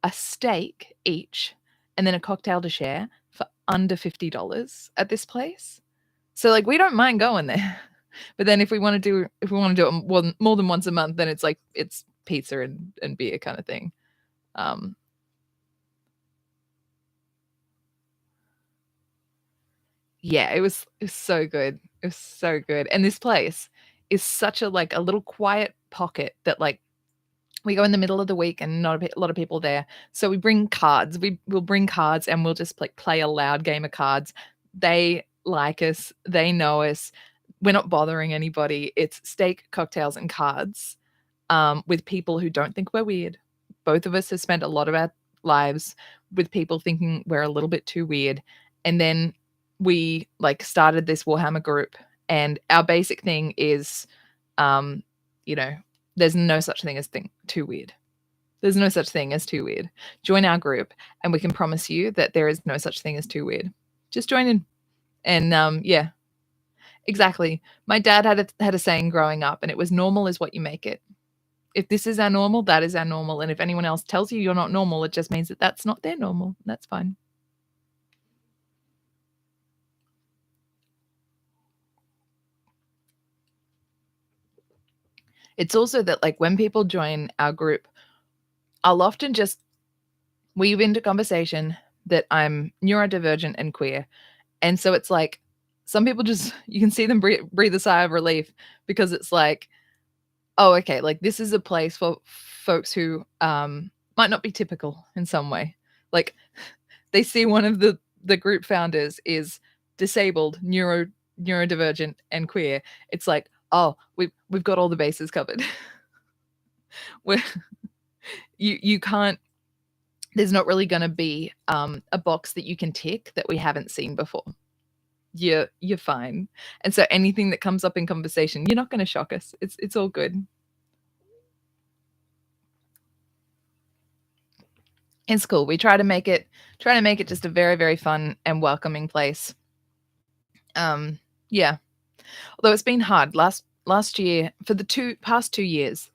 a steak each and then a cocktail to share for under $50 at this place. So like we don't mind going there. But then if we want to do it more than once a month, then it's like it's pizza and beer kind of thing. Yeah, it was so good. It was so good. And this place is such a like a little quiet pocket that like we go in the middle of the week and not a lot of people there. So we bring cards. We'll bring cards and we'll just like play a loud game of cards. They like us. They know us. We're not bothering anybody. It's steak, cocktails, and cards with people who don't think we're weird. Both of us have spent a lot of our lives with people thinking we're a little bit too weird. And then we like started this Warhammer group, and our basic thing is, you know, there's no such thing as too weird. There's no such thing as too weird. Join our group, and we can promise you that there is no such thing as too weird. Just join in, and yeah, exactly. My dad had a saying growing up, and it was normal is what you make it. If this is our normal, that is our normal, and if anyone else tells you you're not normal, it just means that that's not their normal. That's fine. It's also that like when people join our group, I'll often just weave into conversation that I'm neurodivergent and queer. And so it's like some people just you can see them breathe a sigh of relief because it's like, oh, okay, like this is a place for folks who might not be typical in some way. Like they see one of the group founders is disabled, neurodivergent, and queer. It's like, oh, we've got all the bases covered. Where you can't. There's not really going to be a box that you can tick that we haven't seen before. You're fine. And so anything that comes up in conversation, you're not going to shock us. It's all good. It's cool. We try to make it just a very, very fun and welcoming place. Yeah. Although it's been hard. Last year, for the past 2 years,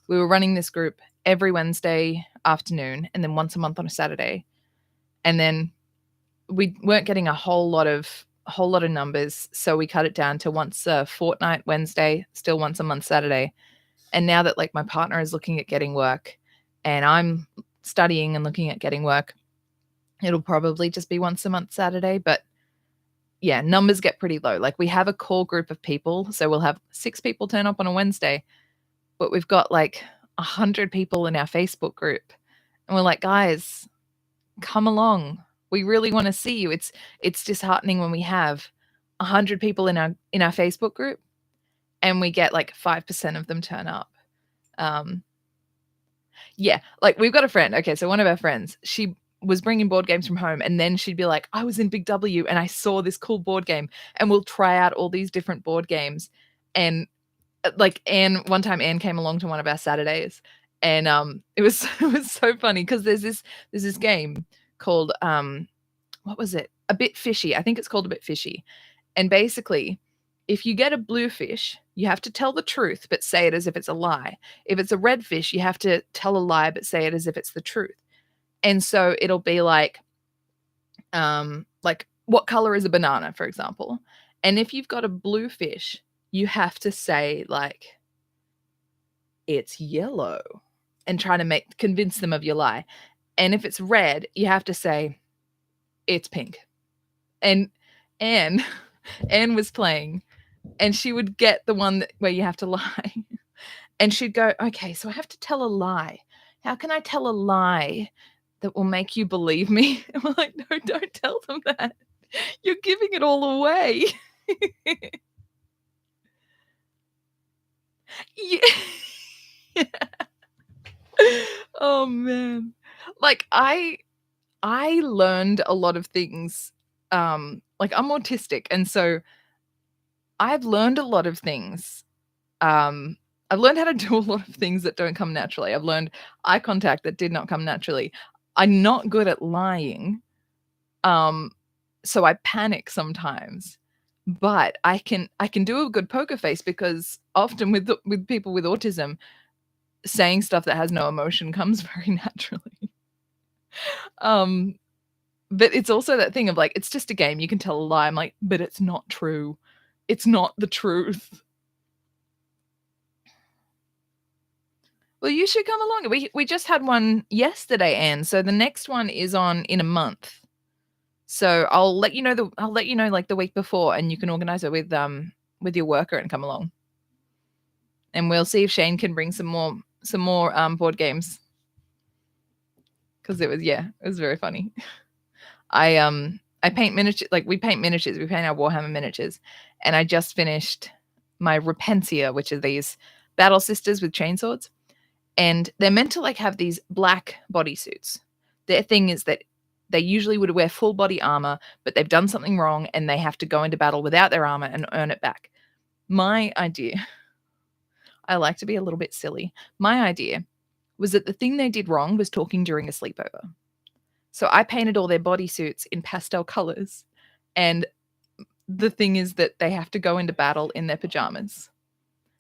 we were running this group every Wednesday afternoon and then once a month on a Saturday. And then we weren't getting a whole lot of numbers, so we cut it down to once a fortnight Wednesday, still once a month Saturday. And now that like my partner is looking at getting work and I'm studying and looking at getting work, it'll probably just be once a month Saturday. But yeah, numbers get pretty low. Like we have a core group of people, so we'll have 6 people turn up on a Wednesday, but we've got like 100 people in our Facebook group. And we're like, guys, come along. We really want to see you. It's disheartening when we have 100 people in our Facebook group and we get like 5% of them turn up. Yeah, like we've got a friend. Okay, so one of our friends, she was bringing board games from home, and then she'd be like, I was in Big W and I saw this cool board game, and we'll try out all these different board games. And like one time Anne came along to one of our Saturdays, and it was so funny because there's this game called what was it? A Bit Fishy. I think it's called A Bit Fishy. And basically, if you get a blue fish, you have to tell the truth but say it as if it's a lie. If it's a red fish, you have to tell a lie but say it as if it's the truth. And so it'll be like what color is a banana, for example. And if you've got a blue fish, you have to say like it's yellow and try to convince them of your lie. And if it's red, you have to say it's pink. And Anne was playing, and she would get the one where you have to lie. And she'd go, okay, so I have to tell a lie. How can I tell a lie that will make you believe me? And we're like, no, don't tell them that. You're giving it all away. Yeah. Oh man. Like I learned a lot of things. Like I'm autistic, and so I've learned a lot of things. I've learned how to do a lot of things that don't come naturally. I've learned eye contact that did not come naturally. I'm not good at lying. So I panic sometimes. But I can do a good poker face because often with people with autism, saying stuff that has no emotion comes very naturally. Um, but it's also that thing of, like, it's just a game, you can tell a lie. I'm like, "But it's not true. It's not the truth." Well, you should come along. We just had one yesterday, Anne, so the next one is on in a month. So I'll let you know, like, the week before, and you can organize it with your worker and come along. And we'll see if Shane can bring some more board games, because it was very funny. I paint miniature like, we paint miniatures, we paint our Warhammer miniatures, and I just finished my Repentia, which are these battle sisters with chainswords, and they're meant to, like, have these black bodysuits. Their thing is that they usually would wear full body armor, but they've done something wrong, and they have to go into battle without their armor and earn it back. My idea I like to be a little bit silly. My idea was that the thing they did wrong was talking during a sleepover. So I painted all their bodysuits in pastel colors, and the thing is that they have to go into battle in their pajamas.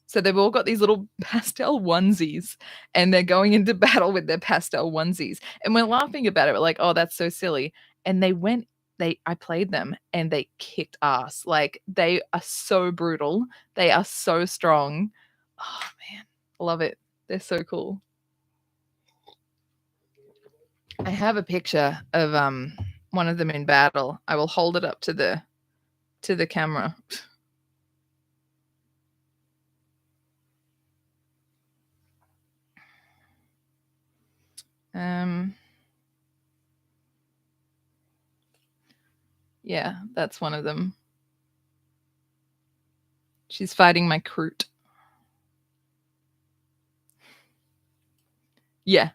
So they've all got these little pastel onesies, and they're going into battle with their pastel onesies, and we're laughing about it. We're like, "Oh, that's so silly." And I played them, and they kicked ass. Like, they are so brutal. They are so strong. Oh, man. Love it. They're so cool. I have a picture of, one of them in battle. I will hold it up to the camera. Yeah, that's one of them. She's fighting my Kroot. Yeah.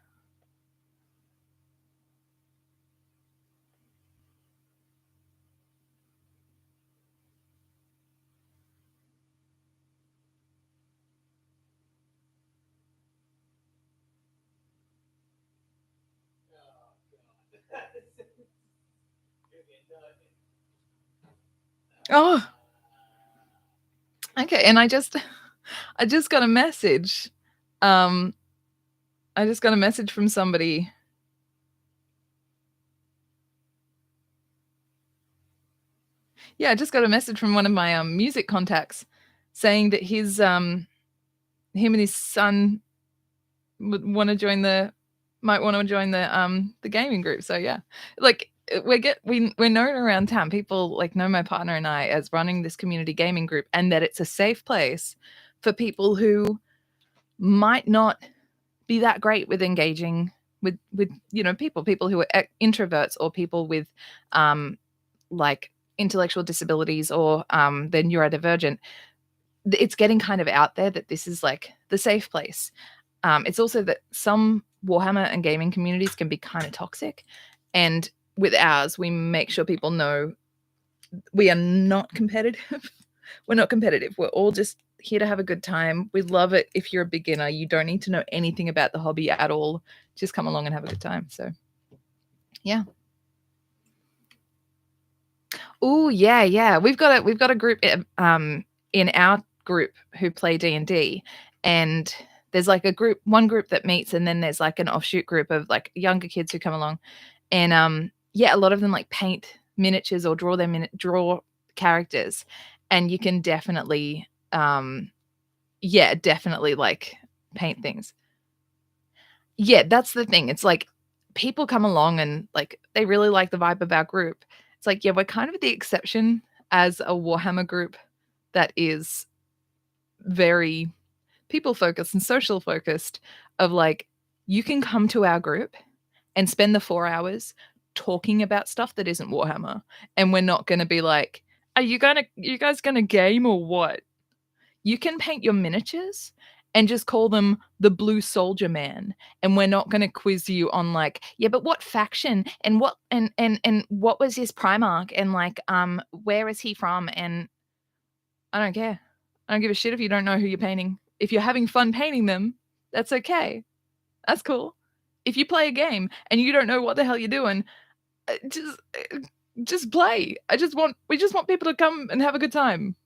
Oh, okay, and I just got a message. Um, I just got a message from somebody. Yeah, I just got a message from one of my, music contacts saying that him and his son would wanna join the might wanna join the gaming group, so yeah. Like, we're known around town, people, like, know my partner and I as running this community gaming group, and that it's a safe place for people who might not be that great with engaging with, people who are introverts, or people with, like, intellectual disabilities, or, they're neurodivergent. It's getting kind of out there that this is, like, the safe place. It's also that some Warhammer and gaming communities can be kind of toxic, and with ours, we make sure people know we are not competitive. We're not competitive. We're all just here to have a good time. We love it if you're a beginner. You don't need to know anything about the hobby at all. Just come along and have a good time. So, yeah. Oh, yeah, yeah. We've got a group, in our group who play D&D, and there's, like, one group that meets, and then there's, like, an offshoot group of, like, younger kids who come along, and, yeah, a lot of them, like, paint miniatures or draw characters, and you can definitely, yeah, definitely, like, paint things. Yeah, that's the thing. It's like people come along and, like, they really like the vibe of our group. It's like, yeah, we're kind of the exception as a Warhammer group that is very people focused and social focused, of, like, you can come to our group and spend the 4 hours talking about stuff that isn't Warhammer, and we're not gonna be like, "Are you guys gonna game or what?" You can paint your miniatures and just call them the Blue Soldier Man, and we're not gonna quiz you on, like, "Yeah, but what faction and what was his Primarch, and, like, where is he from?" And I don't care. I don't give a shit if you don't know who you're painting. If you're having fun painting them, that's okay. That's cool. If you play a game and you don't know what the hell you're doing, uh, just uh, just play. We just want people to come and have a good time.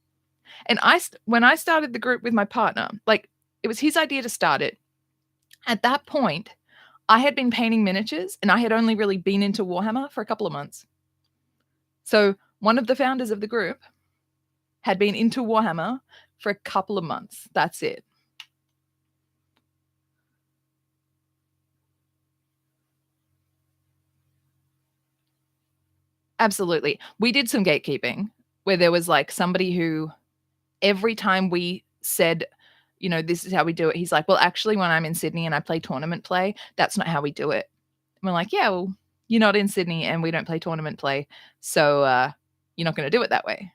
And when I started the group with my partner, like, it was his idea to start it. At that point, I had been painting miniatures, and I had only really been into Warhammer for a couple of months. So one of the founders of the group had been into Warhammer for a couple of months. That's it. Absolutely. We did some gatekeeping where there was like somebody who every time we said, you know, this is how we do it, he's like, well, actually, when I'm in Sydney and I play tournament play, that's not how we do it. And we're like, yeah, well, you're not in Sydney and we don't play tournament play. So you're not going to do it that way.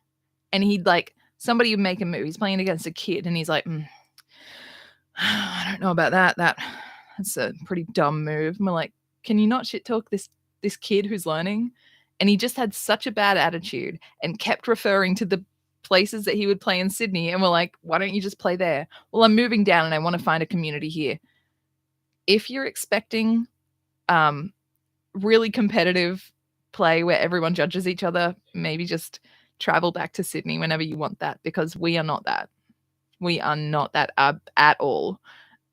And he'd like, somebody would make a move. He's playing against a kid and he's like, I don't know about that. That's a pretty dumb move. And we're like, can you not shit talk this kid who's learning? And he just had such a bad attitude and kept referring to the places that he would play in Sydney. And we're like, why don't you just play there? Well, I'm moving down and I want to find a community here. If you're expecting really competitive play where everyone judges each other, maybe just travel back to Sydney whenever you want that, because we are not that. We are not that at all.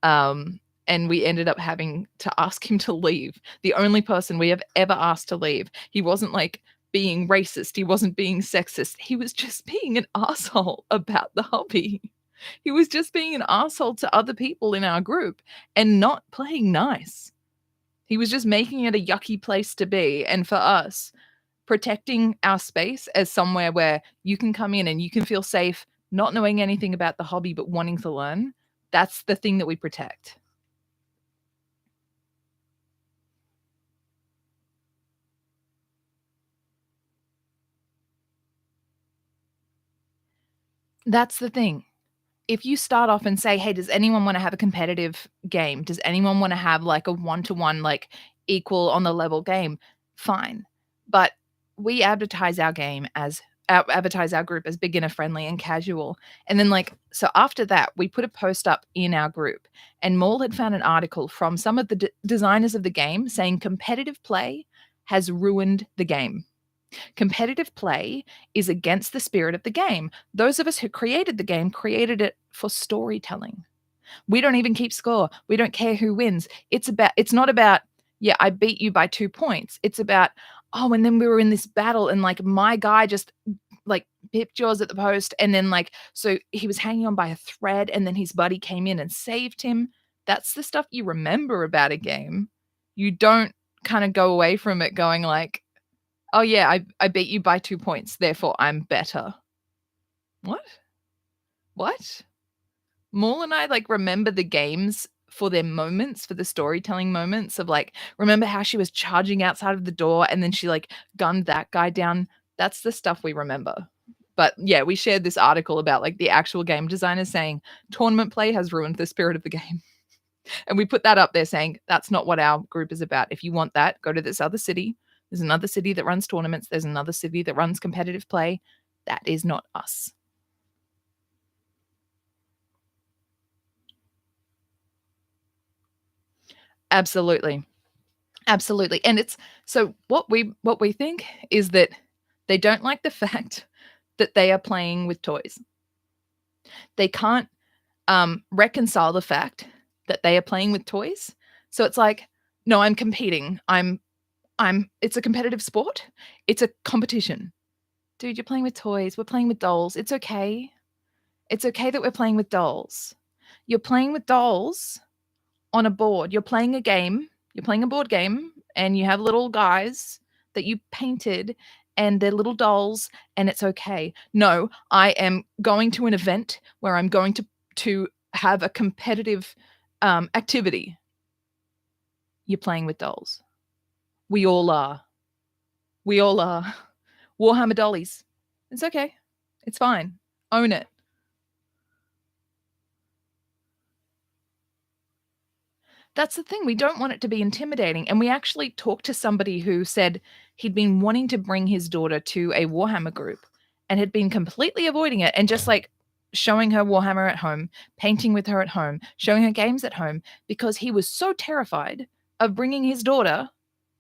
And we ended up having to ask him to leave. The only person we have ever asked to leave. He wasn't like being racist. He wasn't being sexist. He was just being an asshole about the hobby. He was just being an asshole to other people in our group and not playing nice. He was just making it a yucky place to be. And for us, protecting our space as somewhere where you can come in and you can feel safe, not knowing anything about the hobby but wanting to learn, that's the thing that we protect. That's the thing. If you start off and say, hey, does anyone want to have a competitive game? Does anyone want to have like a one-to-one, like equal on the level game? Fine. But we advertise our game as advertise our group as beginner friendly and casual. And then like, so after that, we put a post up in our group and Maul had found an article from some of the designers of the game saying competitive play has ruined the game. Competitive play is against the spirit of the game. Those of us who created the game created it for storytelling. We don't even keep score. We don't care who wins. It's not about, yeah, I beat you by 2 points. It's about, oh, and then we were in this battle and like my guy just like pipped yours at the post. And then like, so he was hanging on by a thread and then his buddy came in and saved him. That's the stuff you remember about a game. You don't kind of go away from it going like, oh yeah, I beat you by 2 points, therefore I'm better. What? Maul and I like remember the games for their moments, for the storytelling moments of like, remember how she was charging outside of the door and then she like gunned that guy down. That's the stuff we remember. But yeah, we shared this article about like the actual game designers saying tournament play has ruined the spirit of the game. And we put that up there saying that's not what our group is about. If you want that, go to this other city. There's another city that runs tournaments. There's another city that runs competitive play. That is not us. Absolutely. Absolutely. And it's so what we think is that they don't like the fact that they are playing with toys. They can't reconcile the fact that they are playing with toys. So it's like, no, I'm competing. It's a competitive sport. It's a competition. Dude, you're playing with toys. We're playing with dolls. It's okay. It's okay that we're playing with dolls. You're playing with dolls on a board. You're playing a game. You're playing a board game and you have little guys that you painted and they're little dolls and it's okay. No, I am going to an event where I'm going to have a competitive activity. You're playing with dolls. We all are. We all are. Warhammer dollies. It's okay. It's fine. Own it. That's the thing. We don't want it to be intimidating. And we actually talked to somebody who said he'd been wanting to bring his daughter to a Warhammer group and had been completely avoiding it and just like showing her Warhammer at home, painting with her at home, showing her games at home because he was so terrified of bringing his daughter,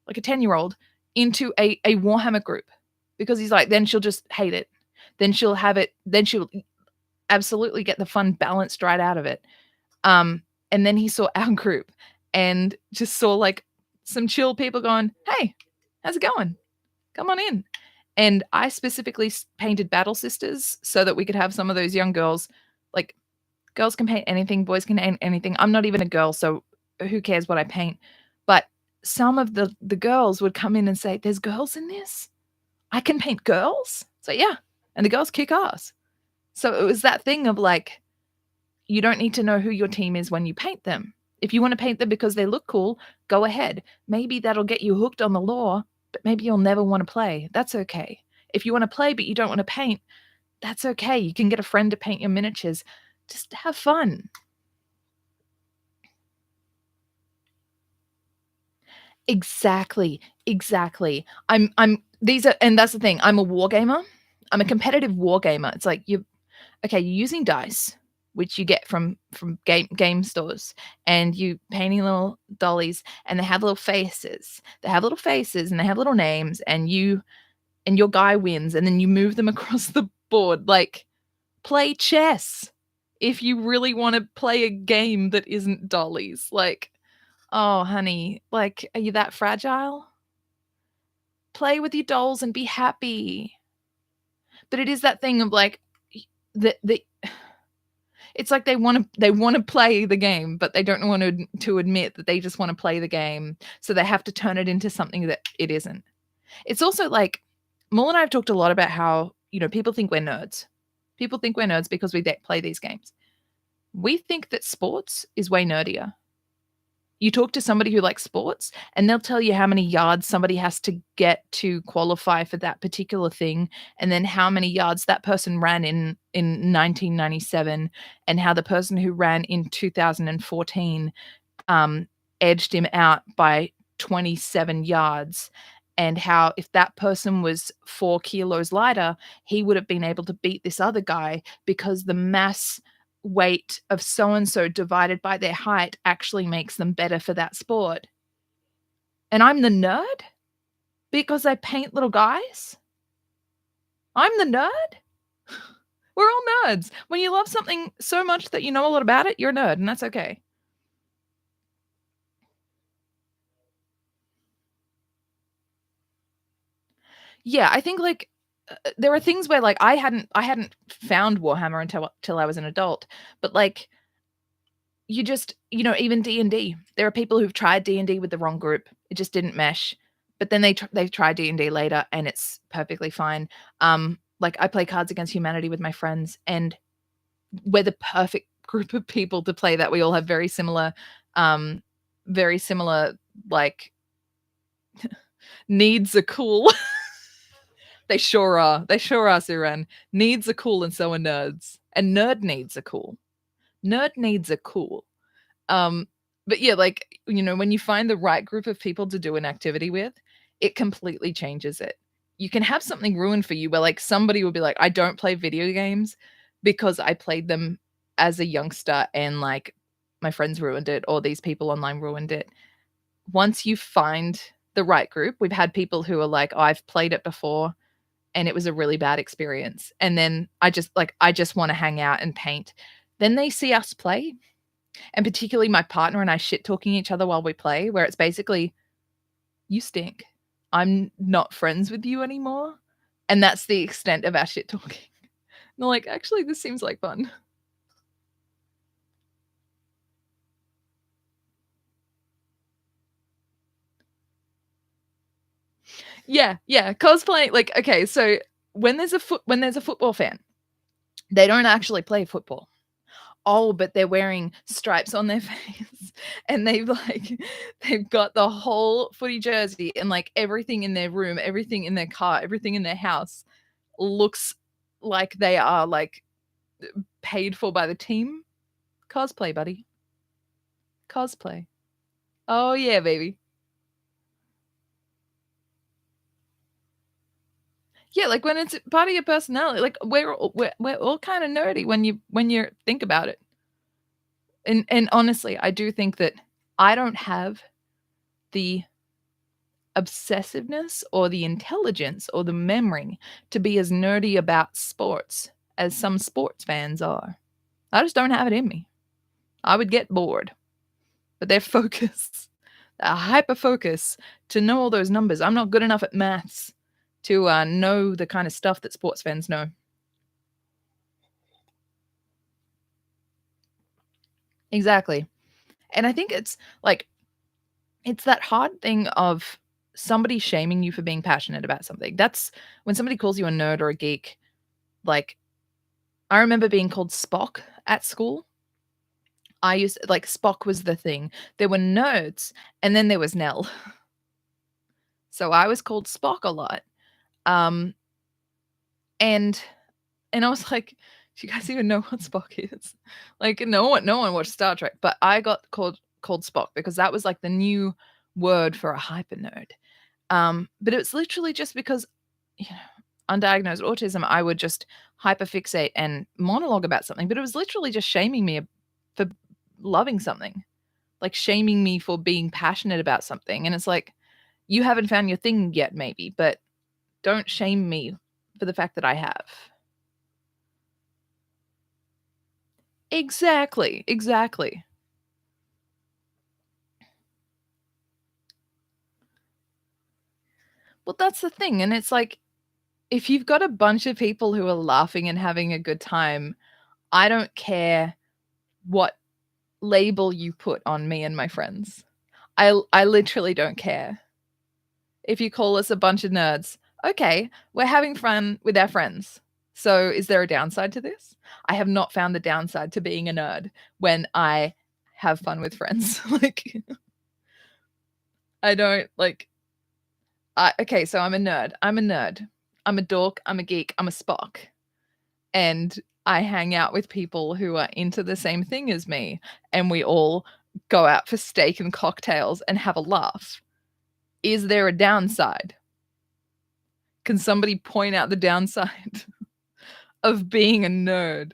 like a 10-year-old, into a Warhammer group because he's like, then she'll just hate it. Then she'll have it. Then she'll absolutely get the fun balanced right out of it. And then he saw our group and just saw like some chill people going, "Hey, how's it going? Come on in." And I specifically painted Battle Sisters so that we could have some of those young girls. Like, girls can paint anything, boys can paint anything. I'm not even a girl, so who cares what I paint? But some of the girls would come in and say, "There's girls in this? I can paint girls?" So yeah, and the girls kick ass. So it was that thing of like, you don't need to know who your team is when you paint them. If you want to paint them because they look cool, go ahead. Maybe that'll get you hooked on the lore, but maybe you'll never want to play. That's okay. If you want to play but you don't want to paint, that's okay. You can get a friend to paint your miniatures. Just have fun. Exactly. Exactly. I'm these are and that's the thing. I'm a war gamer. I'm a competitive war gamer. It's like you're using dice, which you get from game stores, and you painting little dollies, and they have little faces. They have little faces, and they have little names, and your guy wins, and then you move them across the board. Like, play chess if you really want to play a game that isn't dollies. Like, oh, honey, like, are you that fragile? Play with your dolls and be happy. But it is that thing of like the it's like they wanna play the game, but they don't want to admit that they just wanna play the game, so they have to turn it into something that it isn't. It's also like Mol and I have talked a lot about how, people think we're nerds. People think we're nerds because we play these games. We think that sports is way nerdier. You talk to somebody who likes sports, and they'll tell you how many yards somebody has to get to qualify for that particular thing, and then how many yards that person ran in 1997, and how the person who ran in 2014 um, edged him out by 27 yards, and how if that person was 4 kilos lighter, he would have been able to beat this other guy because the mass weight of so and so divided by their height actually makes them better for that sport. And I'm the nerd because I paint little guys. I'm the nerd. We're all nerds. When you love something so much that you know a lot about it, you're a nerd, and that's okay. Yeah, I think like there are things where like I hadn't found Warhammer until till I was an adult, but like you just, even D&D. There are people who've tried D&D with the wrong group. It just didn't mesh. But then they tried D&D later and it's perfectly fine. Like I play Cards Against Humanity with my friends and we're the perfect group of people to play that. We all have um very similar like needs are cool. They sure are. They sure are, Suran. Needs are cool and so are nerds. And nerd needs are cool. Nerd needs are cool. Um, but yeah, like, when you find the right group of people to do an activity with, it completely changes it. You can have something ruined for you where like somebody will be like, I don't play video games because I played them as a youngster and like my friends ruined it or these people online ruined it. Once you find the right group, we've had people who are like, oh, I've played it before and it was a really bad experience. And then I just want to hang out and paint. Then they see us play, and particularly my partner and I shit talking each other while we play, where it's basically, you stink. I'm not friends with you anymore. And that's the extent of our shit talking. And they're like, actually, this seems like fun. Yeah, yeah. Cosplay, like, okay, so when there's a football fan, they don't actually play football. Oh, but they're wearing stripes on their face and they've got the whole footy jersey and like everything in their room, everything in their car, everything in their house looks like they are like paid for by the team. Cosplay, buddy. Cosplay. Oh yeah, baby. Yeah, like when it's part of your personality, like we're all kind of nerdy when you think about it. And honestly, I do think that I don't have the obsessiveness or the intelligence or the memory to be as nerdy about sports as some sports fans are. I just don't have it in me. I would get bored. but their focus, a hyper focus to know all those numbers. I'm not good enough at maths to know the kind of stuff that sports fans know. Exactly. And I think it's like, it's that hard thing of somebody shaming you for being passionate about something. That's when somebody calls you a nerd or a geek. Like, I remember being called Spock at school. I used like Spock was the thing. There were nerds and then there was Nell. So I was called Spock a lot. Um, and and I was like, "Do you guys even know what Spock is?" Like, no one watched Star Trek, but I got called Spock because that was like the new word for a hyper nerd. But it was literally just because, you know, undiagnosed autism, I would just hyperfixate and monologue about something, but it was literally just shaming me for loving something, like shaming me for being passionate about something. And it's like, you haven't found your thing yet, maybe, but don't shame me for the fact that I have. Exactly, exactly. Well, that's the thing. And it's like, if you've got a bunch of people who are laughing and having a good time, I don't care what label you put on me and my friends. I literally don't care. If you call us a bunch of nerds, okay, we're having fun with our friends. So is there a downside to this? I have not found the downside to being a nerd when I have fun with friends. Like, I don't like okay, so I'm a nerd. I'm a nerd. I'm a dork. I'm a geek. I'm a Spock. And I hang out with people who are into the same thing as me, and we all go out for steak and cocktails and have a laugh. Is there a downside? Can somebody point out the downside of being a nerd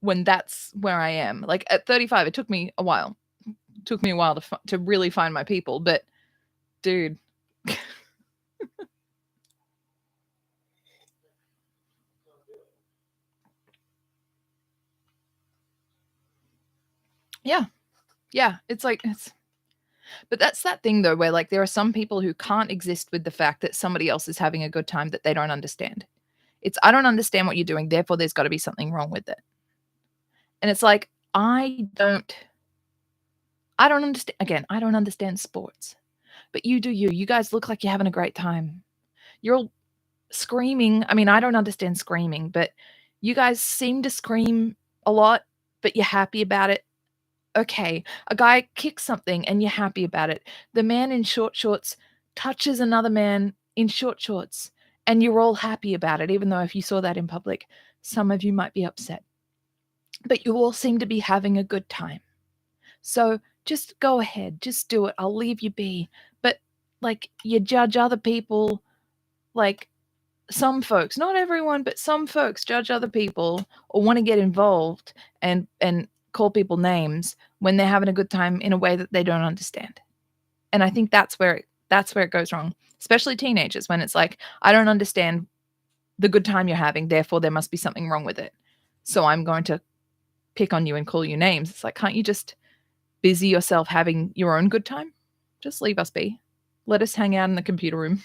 when that's where I am? Like at 35, it took me a while. It took me a while to really find my people, but dude. Yeah. Yeah, it's like but that's that thing though where like there are some people who can't exist with the fact that somebody else is having a good time that they don't understand. It's I don't understand what you're doing, therefore there's got to be something wrong with it. And it's like I don't understand again, I don't understand sports. But you do you. You guys look like you're having a great time. You're all screaming. I mean, I don't understand screaming, but you guys seem to scream a lot, but you're happy about it. Okay, a guy kicks something and you're happy about it. The man in short shorts touches another man in short shorts and you're all happy about it, even though if you saw that in public, some of you might be upset. But you all seem to be having a good time. So just go ahead, just do it. I'll leave you be. But like you judge other people, like some folks, not everyone, but some folks judge other people or want to get involved and call people names when they're having a good time in a way that they don't understand. And I think that's where it goes wrong, especially teenagers when it's like, I don't understand the good time you're having, therefore there must be something wrong with it. So I'm going to pick on you and call you names. It's like, can't you just busy yourself having your own good time? Just leave us be. Let us hang out in the computer room.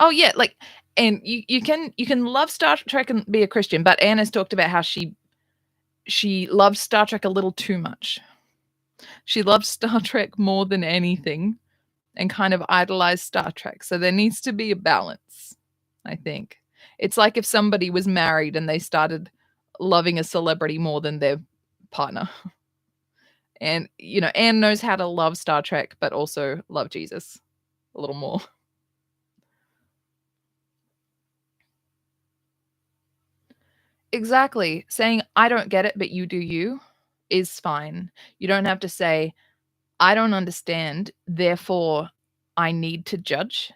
Oh yeah, like, and you can love Star Trek and be a Christian, but Anna's talked about how she loved Star Trek a little too much. She loved Star Trek more than anything and kind of idolized Star Trek. So there needs to be a balance, I think. It's like if somebody was married and they started loving a celebrity more than their partner. And you know, Anne knows how to love Star Trek, but also love Jesus a little more. Exactly. Saying, "I don't get it, but you do you," is fine. You don't have to say, "I don't understand, therefore I need to judge."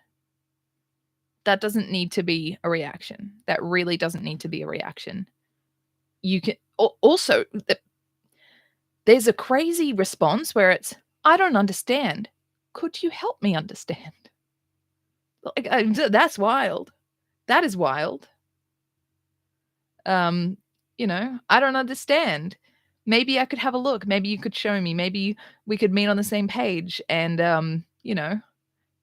That doesn't need to be a reaction. That really doesn't need to be a reaction. You can also, there's a crazy response where it's, "I don't understand. Could you help me understand?" Like, that's wild. That is wild. Um I don't understand. Maybe I could have a look. Maybe you could show me. Maybe we could meet on the same page and,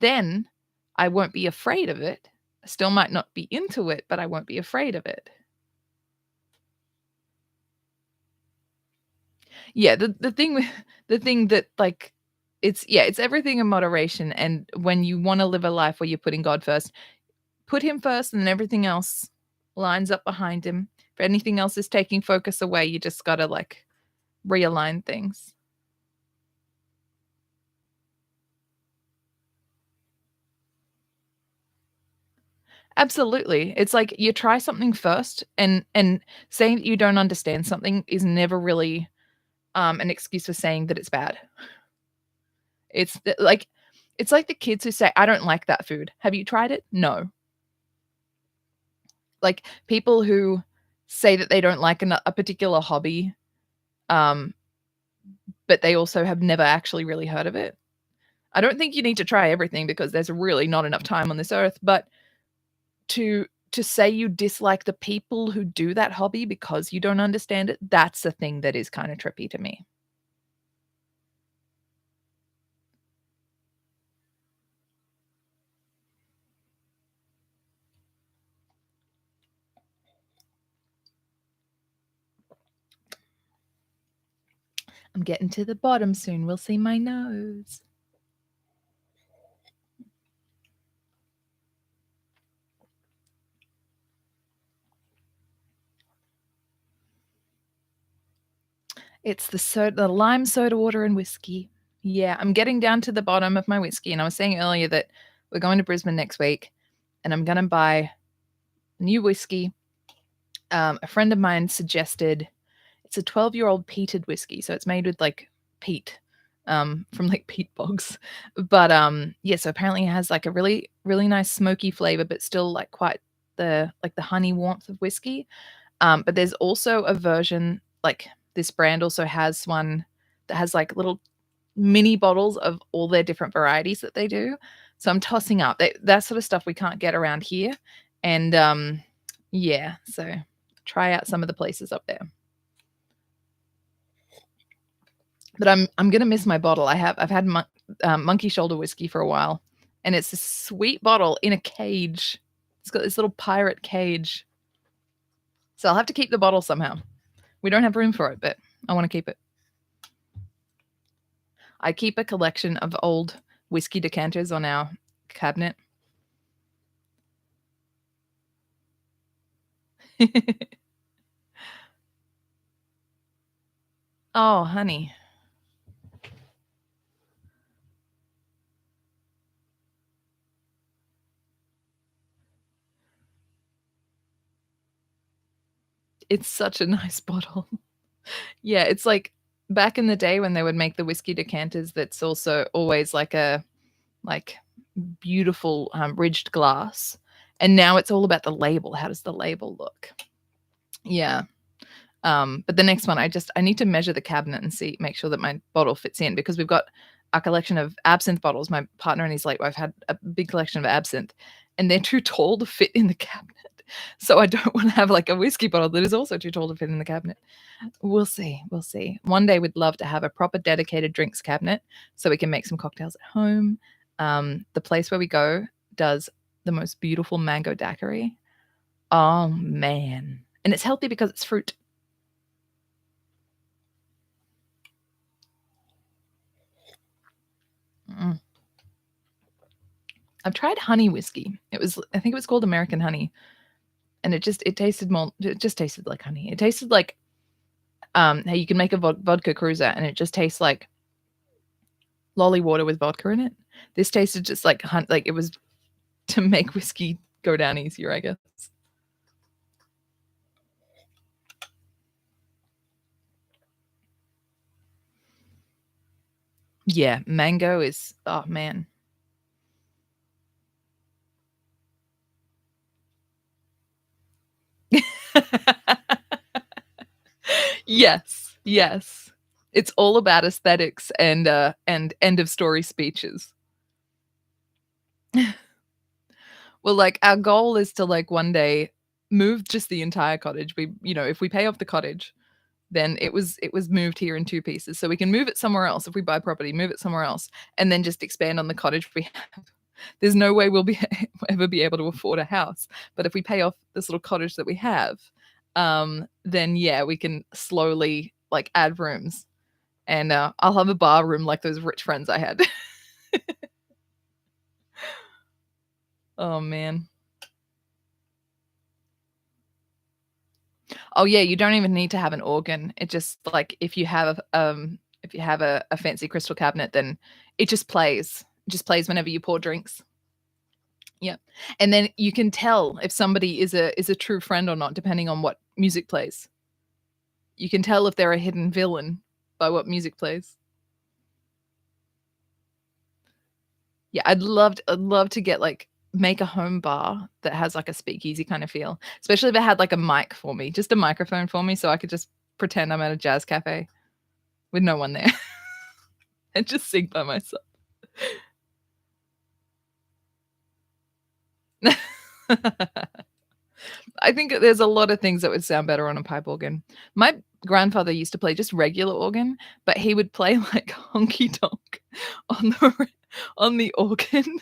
then I won't be afraid of it. I still might not be into it, but I won't be afraid of it. Yeah, the thing with the thing that, like, it's everything in moderation, and when you wanna live a life where you're putting God first, put him first and then everything else lines up behind him. If anything else is taking focus away, you just gotta, like, realign things. Absolutely. It's like you try something first and saying that you don't understand something is never really, an excuse for saying that it's bad. It's like the kids who say, "I don't like that food." Have you tried it? No. Like, people who say that they don't like a particular hobby, um, but they also have never actually really heard of it. I don't think you need to try everything because there's really not enough time on this earth, but to say you dislike the people who do that hobby because you don't understand it, that's the thing that is kinda trippy to me. I'm getting to the bottom soon, we'll see my nose. It's the lime soda water and whiskey. Yeah, I'm getting down to the bottom of my whiskey, and I was saying earlier that we're going to Brisbane next week, and I'm gonna buy new whiskey. A friend of mine suggested it's a 12-year-old peated whiskey, so it's made with, like, peat, from, like, peat bogs. But, yeah, so apparently it has, like, a really, really nice smoky flavor, but still, like, quite the honey warmth of whiskey. But there's also a version like, this brand also has one that has, like, little mini bottles of all their different varieties that they do. So I'm tossing up. That sort of stuff we can't get around here, and, yeah, so try out some of the places up there. But I'm gonna miss my bottle. I've had monkey shoulder whiskey for a while, and it's a sweet bottle in a cage. It's got this little pirate cage. So I'll have to keep the bottle somehow. We don't have room for it, but I wanna keep it. I keep a collection of old whiskey decanters on our cabinet. Oh, honey. It's such a nice bottle. Yeah, it's like back in the day when they would make the whiskey decanters that's also always like a, like, beautiful, ridged glass, and now it's all about the label. How does the label look? Yeah. But the next one, I need to measure the cabinet and make sure that my bottle fits in because we've got a collection of absinthe bottles. My partner and his late wife had a big collection of absinthe, and they're too tall to fit in the cabinet. So I don't want to have like a whiskey bottle that is also too tall to fit in the cabinet. We'll see. We'll see. One day we'd love to have a proper dedicated drinks cabinet so we can make some cocktails at home. The place where we go does the most beautiful mango daiquiri. Oh man. And it's healthy because it's fruit. Mm. I've tried honey whiskey. I think it was called American honey, and it just tasted like honey. It tasted like, how you can make a vodka cruiser, and it just tastes like lolly water with vodka in it. This tasted just like like it was to make whiskey go down easier, I guess. Yeah, mango is oh man. Yes, yes. It's all about aesthetics and end of story speeches. Well, like, our goal is to, like, one day moved just the entire cottage. If we pay off the cottage, then it was moved here in two pieces. So we can move it somewhere else if we buy property, move it somewhere else, and then just expand on the cottage we have. There's no way we'll be ever be able to afford a house, but if we pay off this little cottage that we have, then yeah, we can slowly like add rooms, and I'll have a bar room like those rich friends I had. Oh man. Oh yeah, you don't even need to have an organ. It just like if you have a fancy crystal cabinet, then it just plays. It just plays whenever you pour drinks. Yeah. And then you can tell if somebody is a true friend or not, depending on what music plays. You can tell if they're a hidden villain by what music plays. Yeah, I'd love to get like make a home bar that has like a speakeasy kind of feel. Especially if it had like a mic for me, just a microphone for me so I could just pretend I'm at a jazz cafe with no one there and just sing by myself. I think there's a lot of things that would sound better on a pipe organ. My grandfather used to play just regular organ, but he would play like honky tonk on the organ.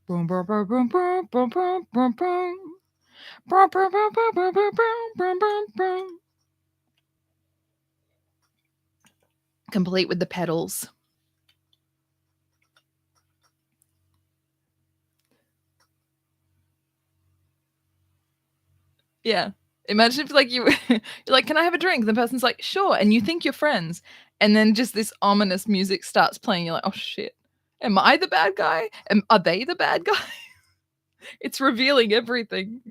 Boom, boom, boom, boom, boom, boom, boom, boom, boom. Boom, boom, boom, boom, boom, boom, boom, boom, boom. Complete with the pedals. Yeah. Imagine if like you're like, "Can I have a drink?" The person's like, "Sure," and you think you're friends, and then just this ominous music starts playing, you're like, "Oh, shit. Am I the bad guy? Are they the bad guy?" It's revealing everything.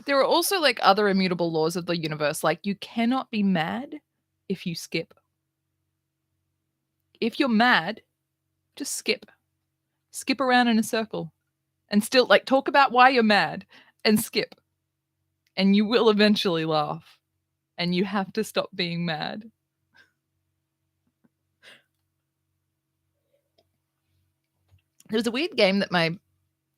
There are also, like, other immutable laws of the universe, like, you cannot be mad if you skip. If you're mad, just skip. Skip around in a circle and still like, talk about why you're mad and skip, and you will eventually laugh, and you have to stop being mad. There was a weird game that my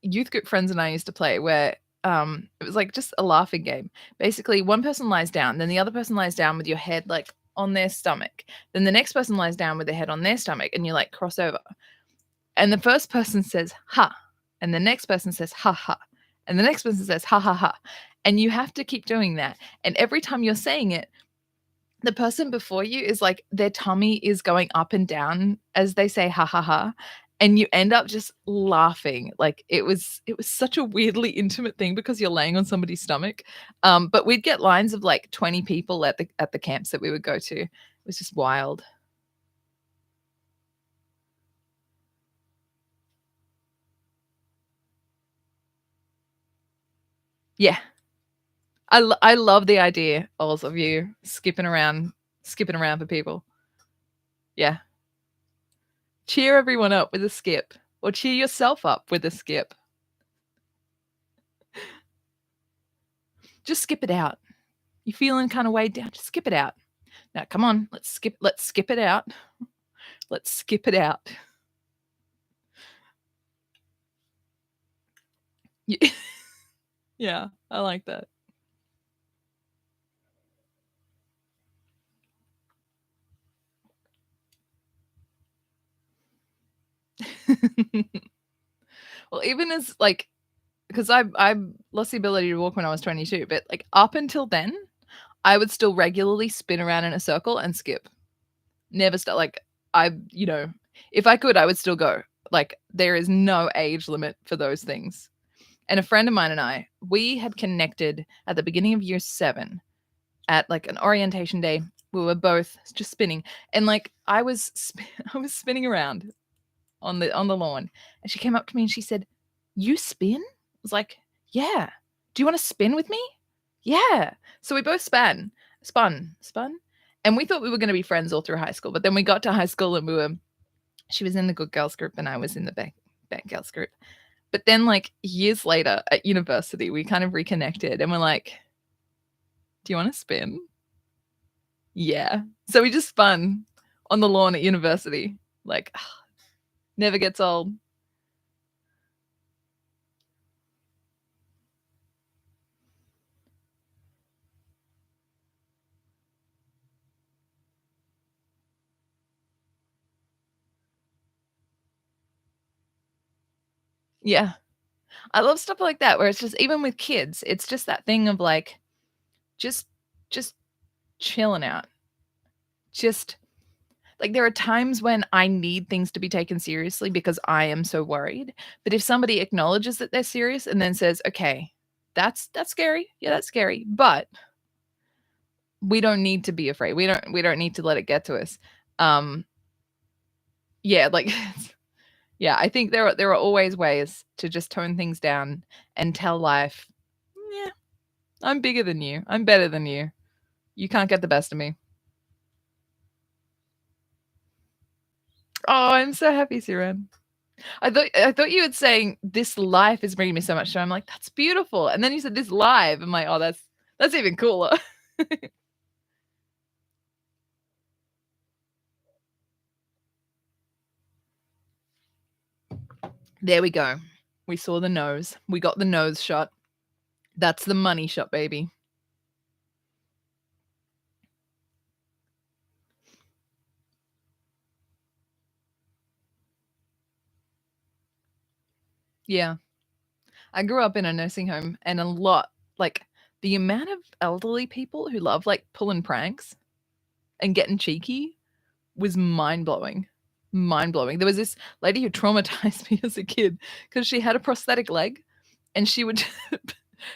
youth group friends and I used to play where, it was, like, just a laughing game. Basically, one person lies down, then the other person lies down with your head, like, on their stomach. Then the next person lies down with their head on their stomach, and you, like, cross over. And the first person says, "Ha," and the next person says, "Ha ha," and the next person says, "Ha ha ha," and you have to keep doing that, and every time you're saying it, the person before you is like their tummy is going up and down as they say, "Ha ha ha," and you end up just laughing, like, it was such a weirdly intimate thing because you're laying on somebody's stomach, but we'd get lines of, like, 20 people at the camps that we would go to. It was just wild. Yeah. I love the idea also of you skipping around for people. Yeah. Cheer everyone up with a skip, or cheer yourself up with a skip. Just skip it out. You feeling kinda weighed down, just skip it out. Now come on, let's skip it out. Let's skip it out. Ye Yeah, I like that. Well, even as, like, because I lost the ability to walk when I was 22, but, like, up until then, I would still regularly spin around in a circle and skip. Never stop. Like, if I could, I would still go. Like, there is no age limit for those things. And a friend of mine and I, we had connected at the beginning of year 7 at, like, an orientation day. We were both just spinning, and, like, I was spinning around on the lawn, and she came up to me and she said, "You spin?" I was like, "Yeah. Do you wanna spin with me?" "Yeah." So we both spun, and we thought we were gonna be friends all through high school, but then we got to high school and she was in the good girls group and I was in the bad girls group. But then, like, years later at university, we kind of reconnected and we're like, "Do you wanna spin?" "Yeah." So we just spun on the lawn at university. Like, never gets old. Yeah. I love stuff like that where it's just even with kids, it's just that thing of like just just chilling out. Just like there are times when I need things to be taken seriously because I am so worried. But if somebody acknowledges that they're serious and then says, "Okay, that's scary. Yeah, that's scary. But we don't need to be afraid. We don't need to let it get to us." Um yeah, like yeah, I think there are always ways to just tone things down and tell life, "Yeah, I'm bigger than you. I'm better than you. You can't get the best of me." Oh, I'm so happy, Siren. I thought you were saying this life is bringing me so much joy. I'm like, that's beautiful. And then you said this live. I'm like, oh, that's even cooler. There we go. We saw the nose. We got the nose shot. That's the money shot, baby. Yeah. I grew up in a nursing home and a lot like the amount of elderly people who love like pulling pranks and getting cheeky was mind blowing. Mind blowing. There was this lady who traumatized me as a kid because she had a prosthetic leg and she would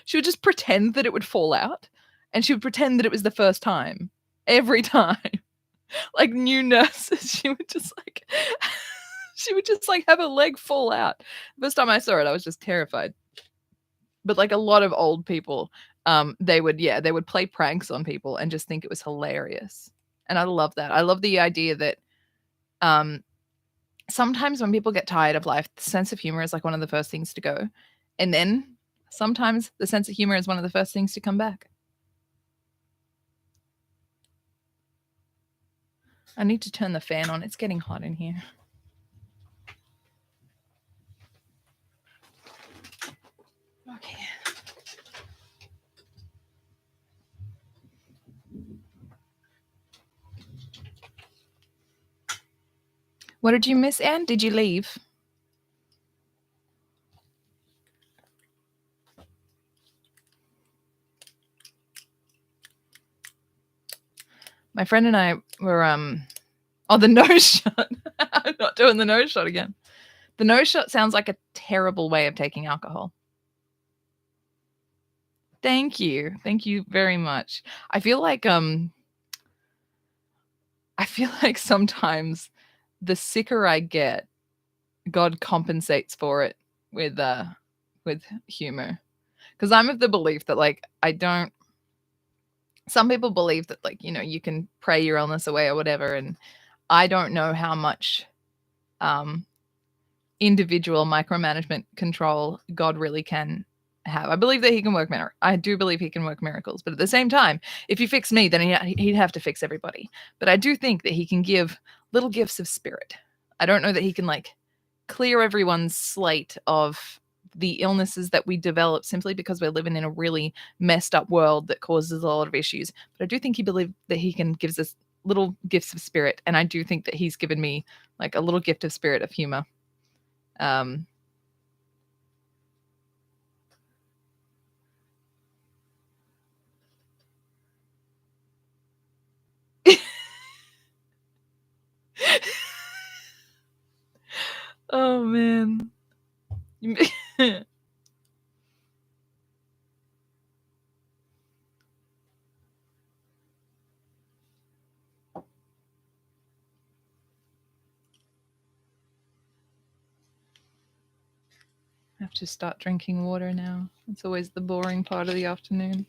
she would just pretend that it would fall out and she would pretend that it was the first time every time. Like new nurses, she would just like she would just like have a leg fall out. First time I saw it, I was just terrified. But like a lot of old people, they would play pranks on people and just think it was hilarious. And I love that. I love the idea that um sometimes when people get tired of life, the sense of humor is like one of the first things to go. And then sometimes the sense of humor is one of the first things to come back. I need to turn the fan on. It's getting hot in here. Okay. What did you miss, Anne? Did you leave? My friend and I were oh, the nose shot. I'm not doing the nose shot again. The nose shot sounds like a terrible way of taking alcohol. Thank you. Thank you very much. I feel like sometimes the sicker I get, God compensates for it with humor. Because I'm of the belief that like I don't some people believe that like, you can pray your illness away or whatever, and I don't know how much um individual micromanagement control God really can have. I believe that he can work I do believe he can work miracles, but at the same time, if he fixed me, then he'd have to fix everybody. But I do think that he can give little gifts of spirit. I don't know that he can like clear everyone's slate of the illnesses that we develop simply because we're living in a really messed up world that causes a lot of issues. But I do think he believe that he can gives us little gifts of spirit, and I do think that he's given me like a little gift of spirit of humor. Um, oh man. I have to start drinking water now. It's always the boring part of the afternoon.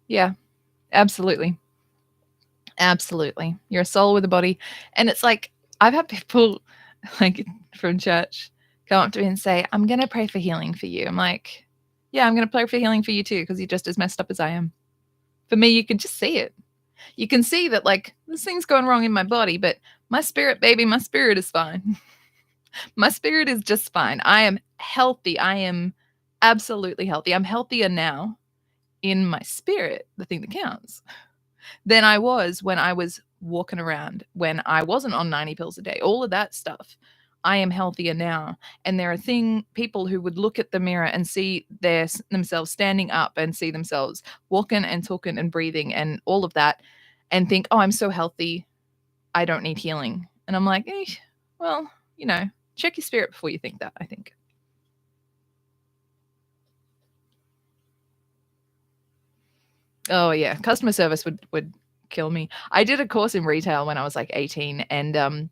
Yeah, absolutely. Absolutely. You're a soul with a body. And it's like, I've had people like from church come up to me and say, I'm going to pray for healing for you. I'm like, yeah, I'm going to pray for healing for you too, because you're just as messed up as I am. For me, you can just see it. You can see that, like, this thing's going wrong in my body, but my spirit, baby, my spirit is fine. My spirit is just fine. I am healthy. I am absolutely healthy. I'm healthier now in my spirit, the thing that counts, than I was when I was walking around, when I wasn't on 90 pills a day, all of that stuff. I am healthier now. And there are people who would look at the mirror and see themselves standing up and see themselves walking and talking and breathing and all of that and think, oh, I'm so healthy. I don't need healing. And I'm like, well, check your spirit before you think that, I think. Oh yeah, customer service would kill me. I did a course in retail when I was like 18, and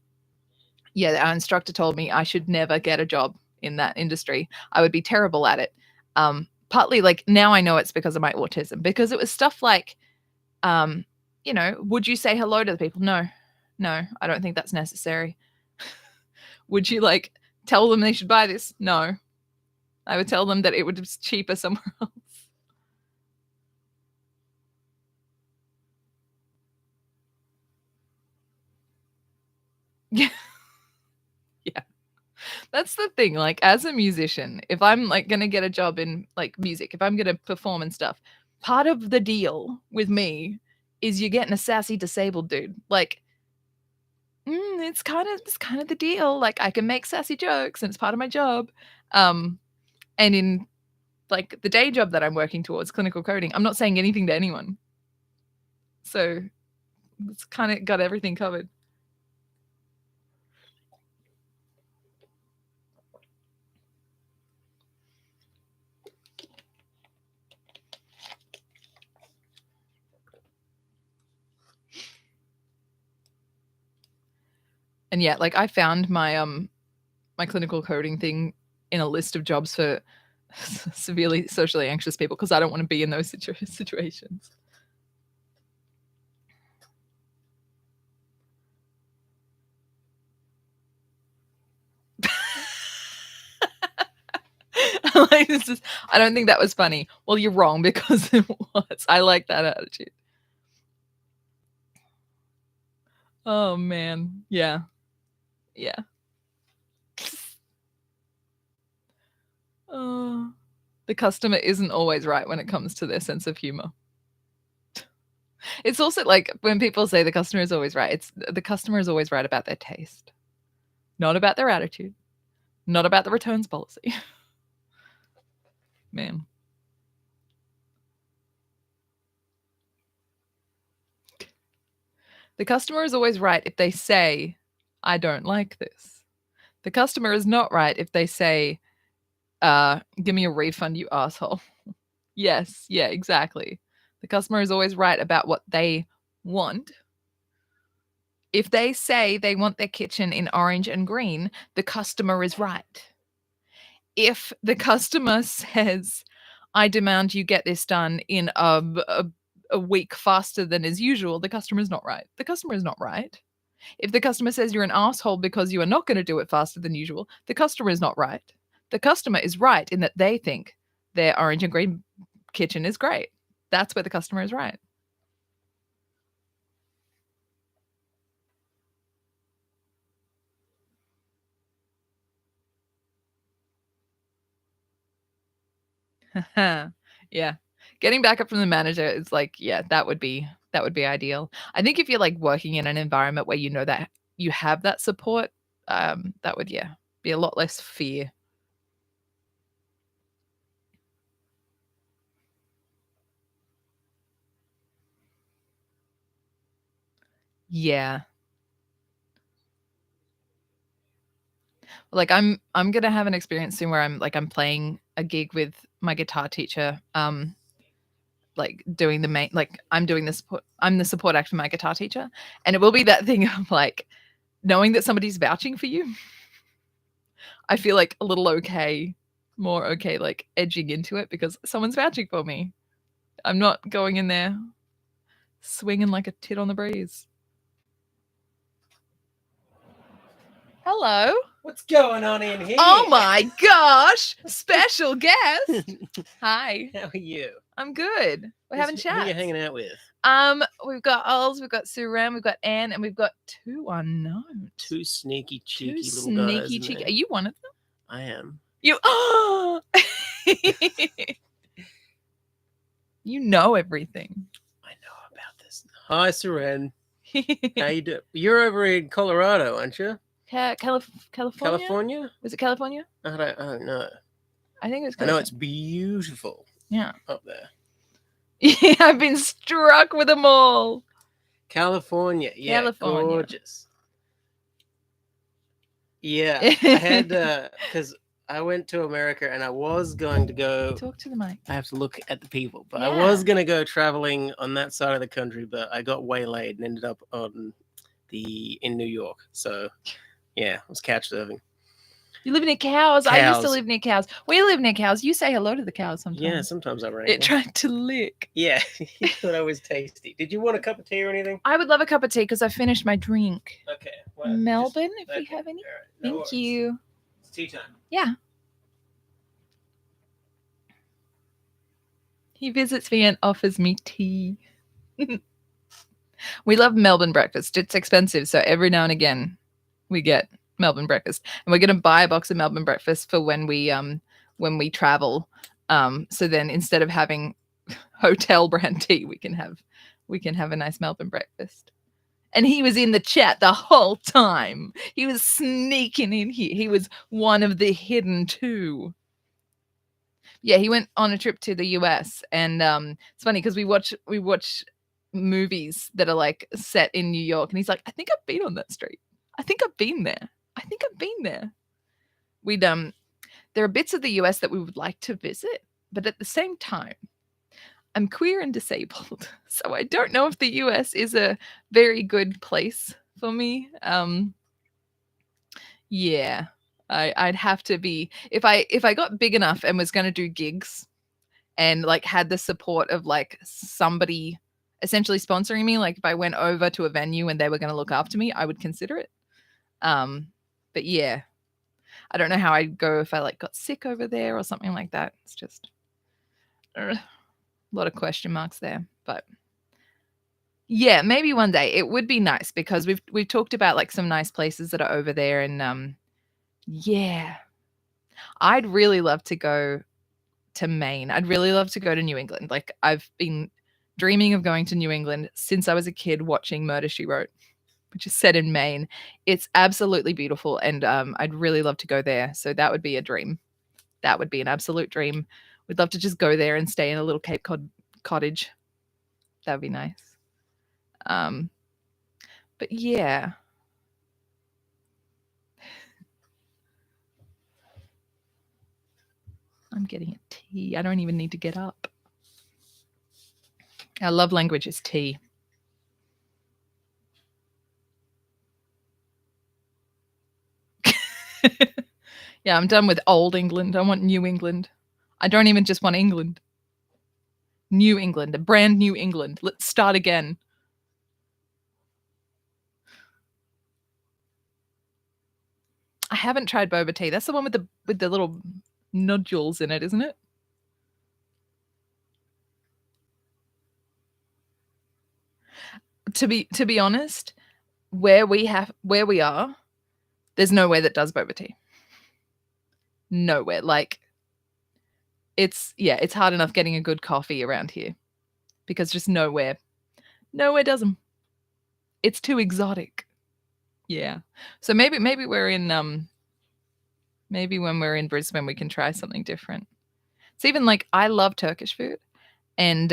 yeah, our instructor told me I should never get a job in that industry. I would be terrible at it. Partly, like, now I know it's because of my autism, because it was stuff like, would you say hello to the people? No, I don't think that's necessary. Would you, like, tell them they should buy this? No, I would tell them that it would be cheaper somewhere else. Yeah. Yeah. That's the thing, like, as a musician, if I'm, like, gonna get a job in, like, music, if I'm gonna perform and stuff, part of the deal with me is you're getting a sassy disabled dude. Like, it's kind of the deal. Like, I can make sassy jokes, and it's part of my job. And in, like, the day job that I'm working towards, clinical coding, I'm not saying anything to anyone. So, it's kinda got everything covered. And yeah, like, I found my clinical coding thing in a list of jobs for severely socially anxious people, because I don't want to be in those situations. Like, I don't think that was funny. Well, you're wrong, because it was. I like that attitude. Oh man, yeah, yeah. Oh, the customer isn't always right when it comes to their sense of humor. It's also like when people say the customer is always right, it's the customer is always right about their taste, not about their attitude, not about the returns policy. Man. The customer is always right if they say, I don't like this. The customer is not right if they say, give me a refund, you asshole. Yes, yeah, exactly. The customer is always right about what they want. If they say they want their kitchen in orange and green, the customer is right. If the customer says, I demand you get this done in a week faster than is usual, the customer is not right. The customer is not right. If the customer says you're an asshole because you are not going to do it faster than usual, the customer is not right. The customer is right in that they think their orange and green kitchen is great. That's where the customer is right. Yeah. Getting backup from the manager is like, yeah, that would be ideal. I think if you're, like, working in an environment where you know that you have that support, that would, yeah, be a lot less fear. Yeah. Like, I'm gonna have an experience soon where I'm playing a gig with my guitar teacher, like, doing the main, like, I'm the support act for my guitar teacher, and it will be that thing of, like, knowing that somebody's vouching for you. I feel, like, a little okay, more okay, like, edging into it because someone's vouching for me. I'm not going in there swinging like a tit on the breeze. Hello. What's going on in here? Oh my gosh! Special guest. Hi. How are you? I'm good. We're having chats. Who are you hanging out with? We've got Ols, we've got Suram, we've got Anne, and we've got two unknowns. Two sneaky, cheeky Two little sneaky guys. cheeky. Are you one of them? I am. You. Oh. You know everything. I know about this. Hi, Seren. How you doing? You're over in Colorado, aren't you? California? California? Was it California? I don't know. I think it was California. I know it's beautiful. Yeah. Up there. Yeah, I've been struck with them all. California. Yeah, California. Gorgeous. Yeah, I had, because I went to America and I was going to go. Talk to the mic. I have to look at the people, but Yeah. I was going to go traveling on that side of the country, but I got waylaid and ended up in New York. So, yeah, I was couch surfing. You live near cows. I used to live near cows. We live near cows. You say hello to the cows sometimes. Yeah, sometimes I wrangle. It tried to lick. Yeah, you thought I was tasty. Did you want a cup of tea or anything? I would love a cup of tea because I finished my drink. Okay. Well, Melbourne, if you have any. All right, Thank you. It's tea time. Yeah. He visits me and offers me tea. We love Melbourne breakfast. It's expensive, so every now and again we get Melbourne breakfast, and we're going to buy a box of Melbourne breakfast for when we travel. So then instead of having hotel brand tea, we can have a nice Melbourne breakfast. And he was in the chat the whole time. He was sneaking in here. He was one of the hidden two. Yeah, he went on a trip to the US, and it's funny because we watch movies that are like set in New York, and he's like, I think I've been on that street. I think I've been there. We'd there are bits of the US that we would like to visit, but at the same time, I'm queer and disabled, so I don't know if the US is a very good place for me. Yeah. I'd have to be if I got big enough and was going to do gigs and like had the support of like somebody essentially sponsoring me, like if I went over to a venue and they were going to look after me, I would consider it. But yeah, I don't know how I'd go if I like got sick over there or something like that. It's just a lot of question marks there, but yeah, maybe one day it would be nice because we've talked about like some nice places that are over there, and yeah, I'd really love to go to Maine. I'd really love to go to New England. Like I've been dreaming of going to New England since I was a kid watching Murder, She Wrote, which is set in Maine. It's absolutely beautiful, and I'd really love to go there. So that would be a dream. That would be an absolute dream. We'd love to just go there and stay in a little Cape Cod cottage. That would be nice. But yeah. I'm getting a tea. I don't even need to get up. Our love language is tea. Yeah, I'm done with old England. I want New England. I don't even just want England. New England, a brand new England. Let's start again. I haven't tried boba tea. That's the one with the little nodules in it, isn't it? To be honest, where we are, there's nowhere that does boba tea. Nowhere. Like it's hard enough getting a good coffee around here because just nowhere does them. It's too exotic. Yeah. So maybe we're in maybe when we're in Brisbane we can try something different. It's even like I love Turkish food, and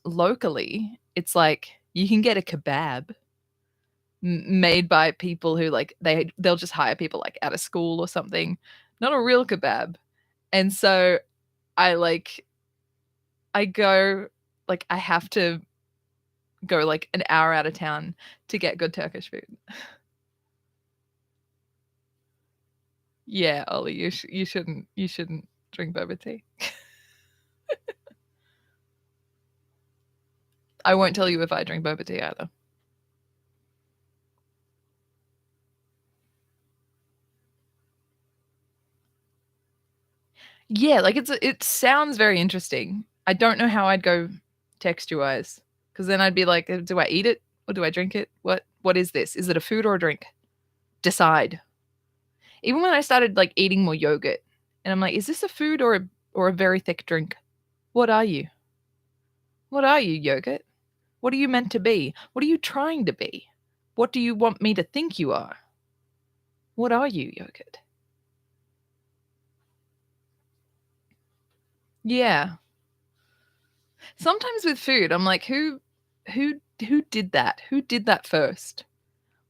locally it's like you can get a kebab made by people who like they'll just hire people like out of school or something, not a real kebab. And so I go like I have to go like an hour out of town to get good Turkish food. Yeah, Ollie, you shouldn't drink boba tea. I won't tell you if I drink boba tea either. Yeah, like it sounds very interesting. I don't know how I'd go texture-wise, because then I'd be like, do I eat it or do I drink it? What is this? Is it a food or a drink? Decide. Even when I started like eating more yogurt, and I'm like, is this a food or a very thick drink? What are you? What are you, yogurt? What are you meant to be? What are you trying to be? What do you want me to think you are? What are you, yogurt? Yeah. Sometimes with food, I'm like, who did that? Who did that first?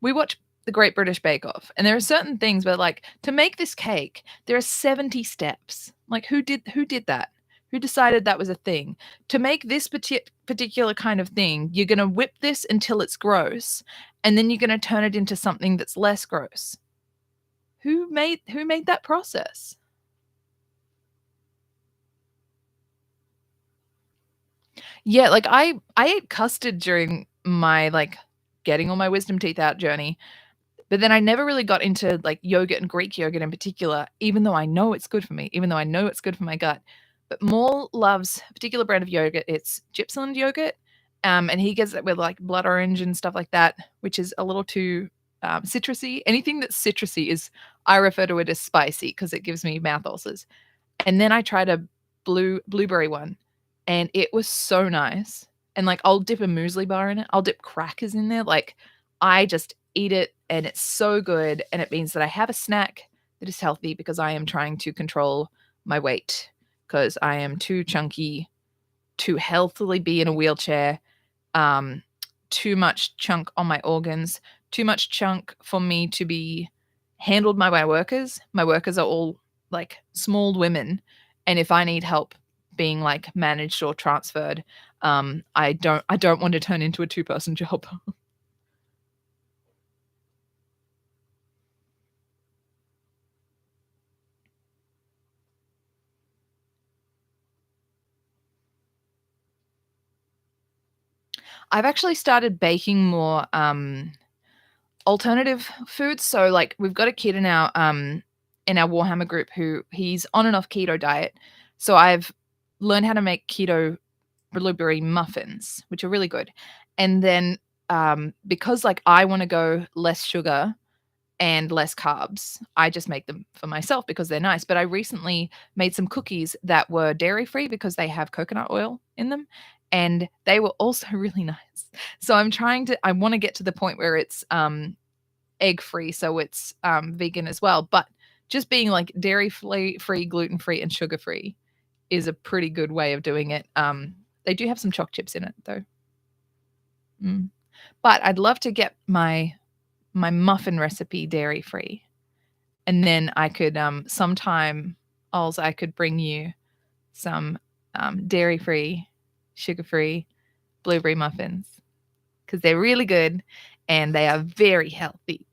We watch the Great British Bake Off, and there are certain things where, like, to make this cake, there are 70 steps. Like, who did that? Who decided that was a thing? To make this particular kind of thing, you're gonna whip this until it's gross, and then you're gonna turn it into something that's less gross. Who made that process? Yeah, like I ate custard during my like getting all my wisdom teeth out journey, but then I never really got into like yogurt and Greek yogurt in particular, even though I know it's good for me, even though I know it's good for my gut. But Maul loves a particular brand of yogurt. It's Gippsland yogurt, and he gets it with like blood orange and stuff like that, which is a little too citrusy. Anything that's citrusy is I refer to it as spicy because it gives me mouth ulcers. And then I tried a blueberry one, and it was so nice. And, like, I'll dip a muesli bar in it. I'll dip crackers in there. Like, I just eat it, and it's so good, and it means that I have a snack that is healthy because I am trying to control my weight because I am too chunky to healthily be in a wheelchair, um, too much chunk on my organs, too much chunk for me to be handled by my workers. My workers are all like small women, and if I need help being like managed or transferred, I don't want to turn into a two-person job. I've actually started baking more alternative foods. So like we've got a kid in our Warhammer group who he's on and off keto diet. So I've learned how to make keto blueberry muffins, which are really good. And then because like I want to go less sugar and less carbs, I just make them for myself because they're nice. But I recently made some cookies that were dairy free because they have coconut oil in them. And they were also really nice. So I want to get to the point where it's egg free, so it's vegan as well. But just being like dairy free, gluten free, and sugar free is a pretty good way of doing it. They do have some choc chips in it though. Mm. But I'd love to get my muffin recipe dairy free, and then I could sometime also I could bring you some dairy free, sugar free blueberry muffins because they're really good and they are very healthy,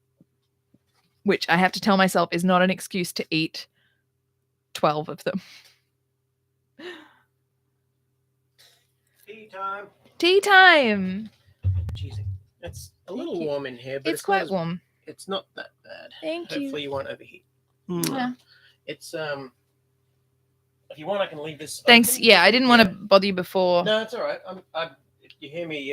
which I have to tell myself is not an excuse to eat 12 of them. Tea time. Tea time. Jeez, it's a Thank little you. warm in here, but It's quite warm. It's not that bad. Thank you. Hopefully you won't overheat. Yeah. It's if you want, I can leave this. Thanks. Open. Yeah, I didn't want to bother you before. No, it's all right. If you hear me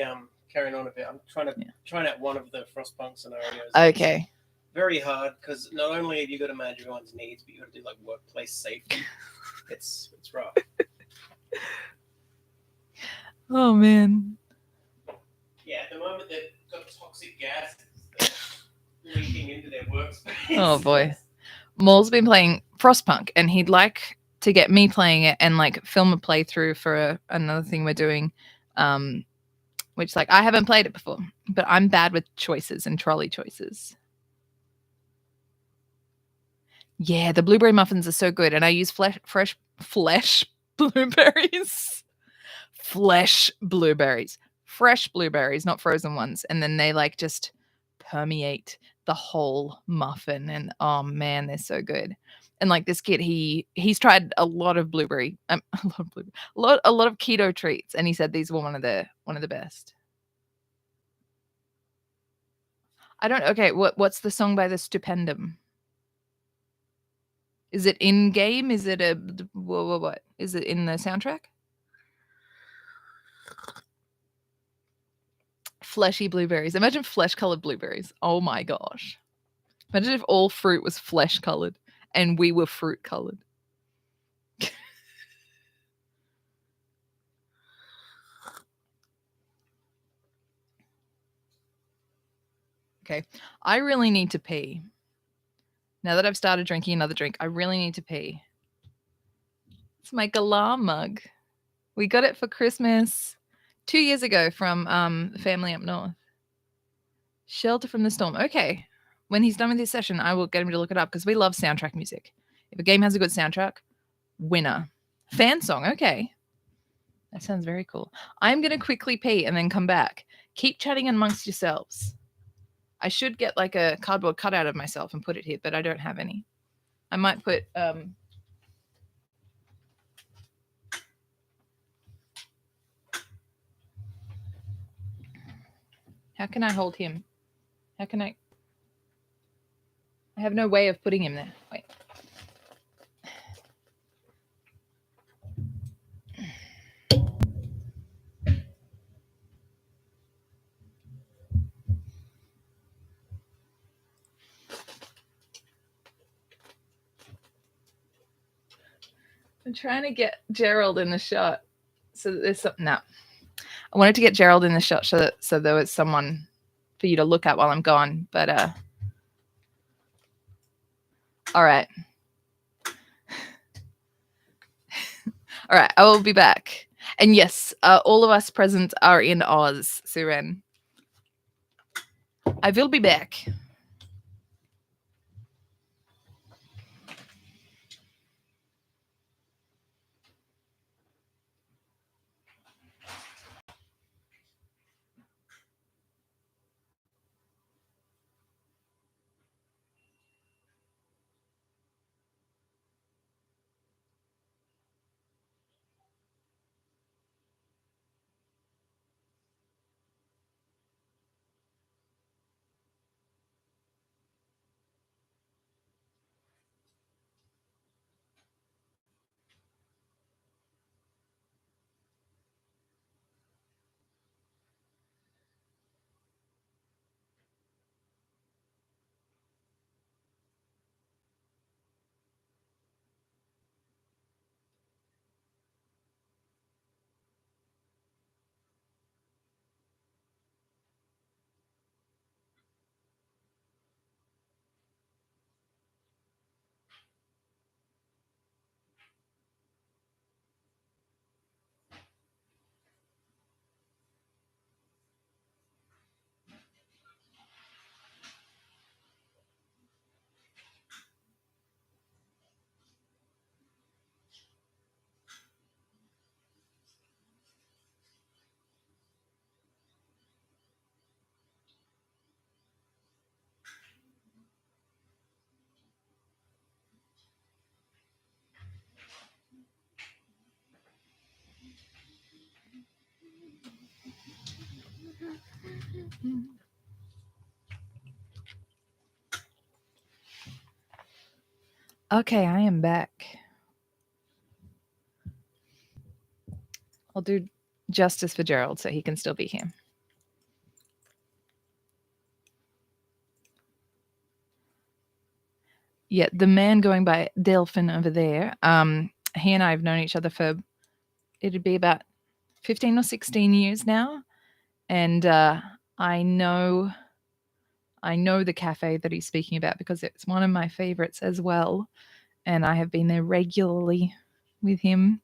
carrying on a bit, I'm trying out one of the Frostpunk scenarios. Okay. It's very hard because not only have you got to manage everyone's needs, but you got to do like workplace safety. it's rough. Oh man. Yeah, at the moment they've got toxic gas leaking into their workspace. Oh boy. Maul's been playing Frostpunk, and he'd like to get me playing it and like film a playthrough for another thing we're doing, which like I haven't played it before, but I'm bad with choices and trolley choices. Yeah, the blueberry muffins are so good, and I use fresh blueberries. Fresh blueberries, not frozen ones, and then they like just permeate the whole muffin, and oh man, they're so good. And like this kid, he's tried a lot of blueberry, a lot of keto treats, and he said these were one of the best. I don't. Okay, what's the song by the Stupendum? Is it in game? Is it a what? Is it in the soundtrack? Fleshy blueberries. Imagine flesh-colored blueberries. Oh my gosh. Imagine if all fruit was flesh-colored and we were fruit-colored. Okay. I really need to pee. Now that I've started drinking another drink, I really need to pee. It's my galah mug. We got it for Christmas 2 years ago from family up north. Shelter from the Storm. Okay. When he's done with his session, I will get him to look it up because we love soundtrack music. If a game has a good soundtrack, winner. Fan song. Okay. That sounds very cool. I'm going to quickly pee and then come back. Keep chatting amongst yourselves. I should get like a cardboard cutout of myself and put it here, but I don't have any. I might put how can I hold him? How can I have no way of putting him there. Wait. I'm trying to get Gerald in the shot so that there's something. No, I wanted to get Gerald in the shot so there was someone for you to look at while I'm gone. But all right, all right, I will be back. And yes, all of us present are in Oz, Suren. I will be back. Okay, I am back. I'll do justice for Gerald so he can still be here. Yeah, the man going by Delphin over there, he and I have known each other for, it'd be about 15 or 16 years now. And I know the cafe that he's speaking about because it's one of my favorites as well. And I have been there regularly with him.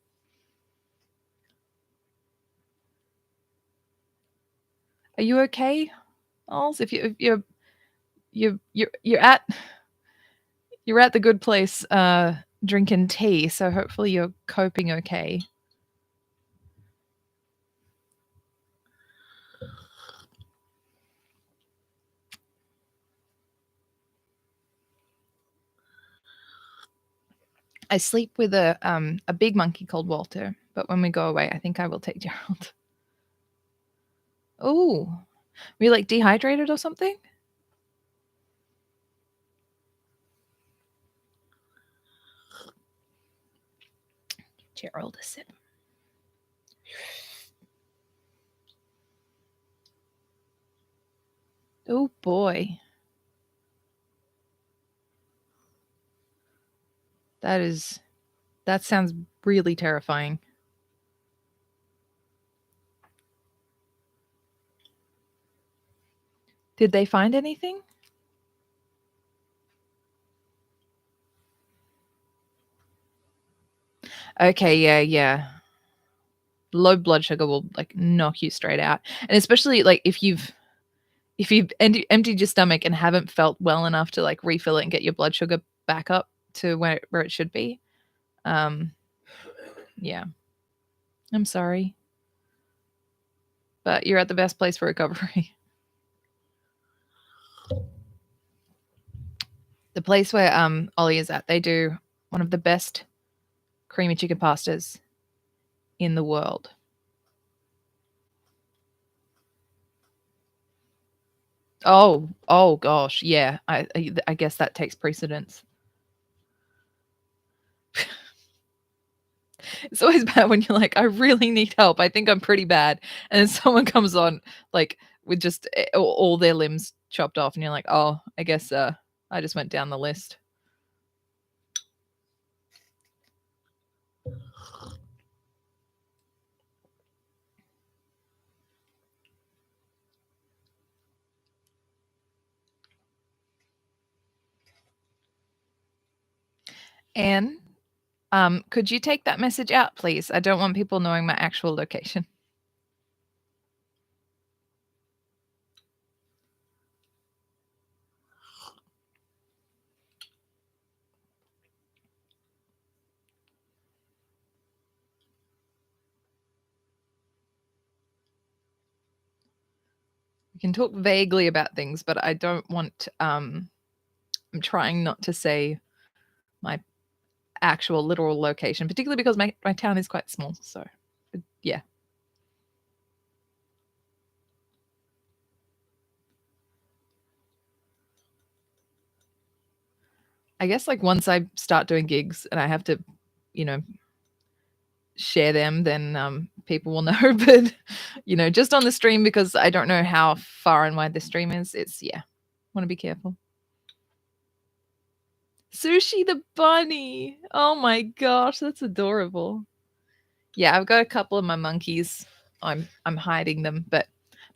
Are you okay, Oz? If you're at the good place drinking tea, so hopefully you're coping okay. I sleep with a big monkey called Walter, but when we go away, I think I will take Gerald. Oh, were you like dehydrated or something? Gerald, a sip. Oh boy. That sounds really terrifying. Did they find anything? Okay, yeah. Low blood sugar will like knock you straight out. And especially like if you've emptied your stomach and haven't felt well enough to like refill it and get your blood sugar back up to where it should be. Yeah. I'm sorry. But you're at the best place for recovery. The place where Ollie is at, they do one of the best creamy chicken pastas in the world. Oh gosh, yeah. I guess that takes precedence. It's always bad when you're like, I really need help. I think I'm pretty bad, and then someone comes on like with just all their limbs chopped off, and you're like, oh, I guess I just went down the list. Anne, could you take that message out, please? I don't want people knowing my actual location. We can talk vaguely about things, but I don't want. I'm trying not to say my actual literal location, particularly because my town is quite small. So, yeah. I guess like once I start doing gigs and I have to, you know, share them, then people will know. But just on the stream because I don't know how far and wide the stream is. It's want to be careful. Sushi the bunny. Oh my gosh, that's adorable. Yeah, I've got a couple of my monkeys. I'm hiding them, but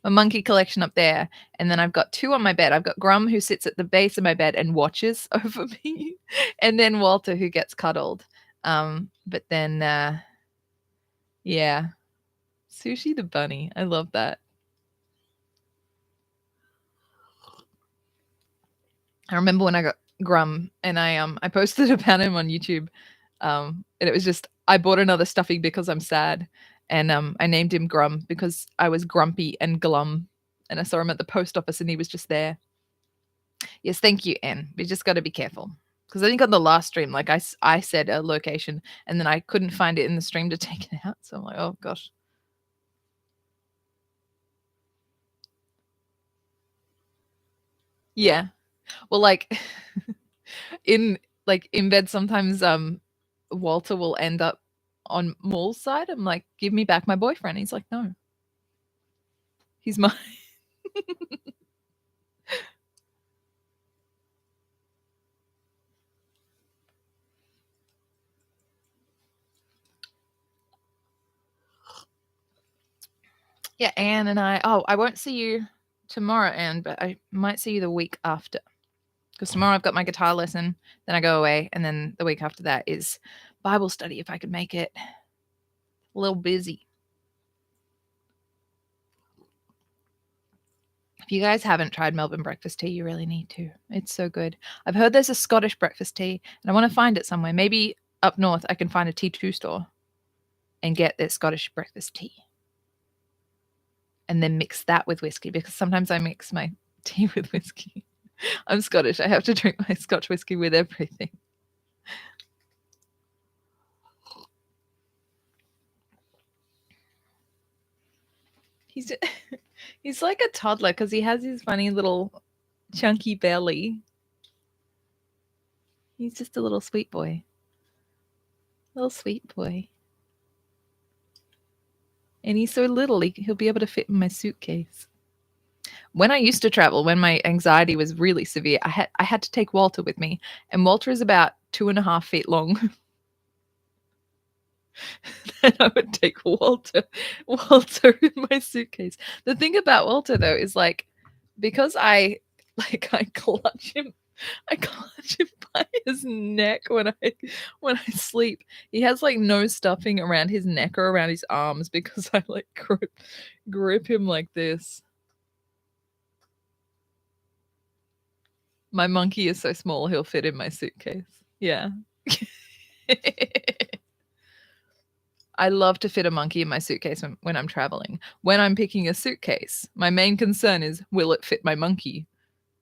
my monkey collection up there, and then I've got two on my bed. I've got Grum who sits at the base of my bed and watches over me, and then Walter who gets cuddled. But then yeah, Sushi the bunny. I love that. I remember when I got Grum and I posted about him on YouTube. And it was just I bought another stuffy because I'm sad. And I named him Grum because I was grumpy and glum. And I saw him at the post office and he was just there. Yes, thank you, Anne. We just got to be careful. Because I think on the last stream, like I said a location and then I couldn't find it in the stream to take it out. So I'm like, oh gosh. Yeah. Well, like in bed sometimes Walter will end up on Maul's side. I'm like, give me back my boyfriend. He's like, no. He's mine. Yeah, Anne and I won't see you tomorrow, Anne, but I might see you the week after. Because tomorrow I've got my guitar lesson, then I go away, and then the week after that is Bible study if I could make it. A little busy. If you guys haven't tried Melbourne breakfast tea, you really need to. It's so good. I've heard there's a Scottish breakfast tea, and I want to find it somewhere. Maybe up north I can find a T2 store and get their Scottish breakfast tea. And then mix that with whiskey, because sometimes I mix my tea with whiskey. I'm Scottish. I have to drink my Scotch whiskey with everything. He's like a toddler because he has his funny little chunky belly. He's just a little sweet boy. Little sweet boy. And he's so little, he'll be able to fit in my suitcase. When I used to travel, when my anxiety was really severe, I had to take Walter with me, and Walter is about 2.5 feet long. And I would take Walter in my suitcase. The thing about Walter though is like, because I clutch him, by his neck when I sleep. He has like no stuffing around his neck or around his arms because I like grip him like this. My monkey is so small he'll fit in my suitcase. Yeah. I love to fit a monkey in my suitcase when I'm traveling. When I'm picking a suitcase, my main concern is, will it fit my monkey?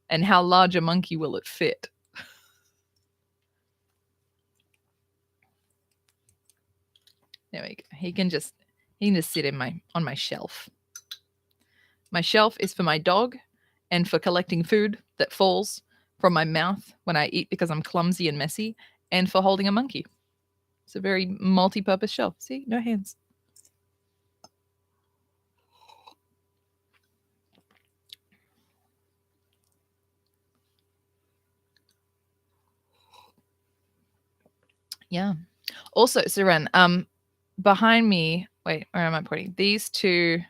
And how large a monkey will it fit? There we go. He can just sit on my shelf. My shelf is for my dog and for collecting food that falls from my mouth when I eat because I'm clumsy and messy, and for holding a monkey. It's a very multi-purpose shelf. See, no hands. Yeah. Also, Seren, behind me, wait, where am I pointing? These two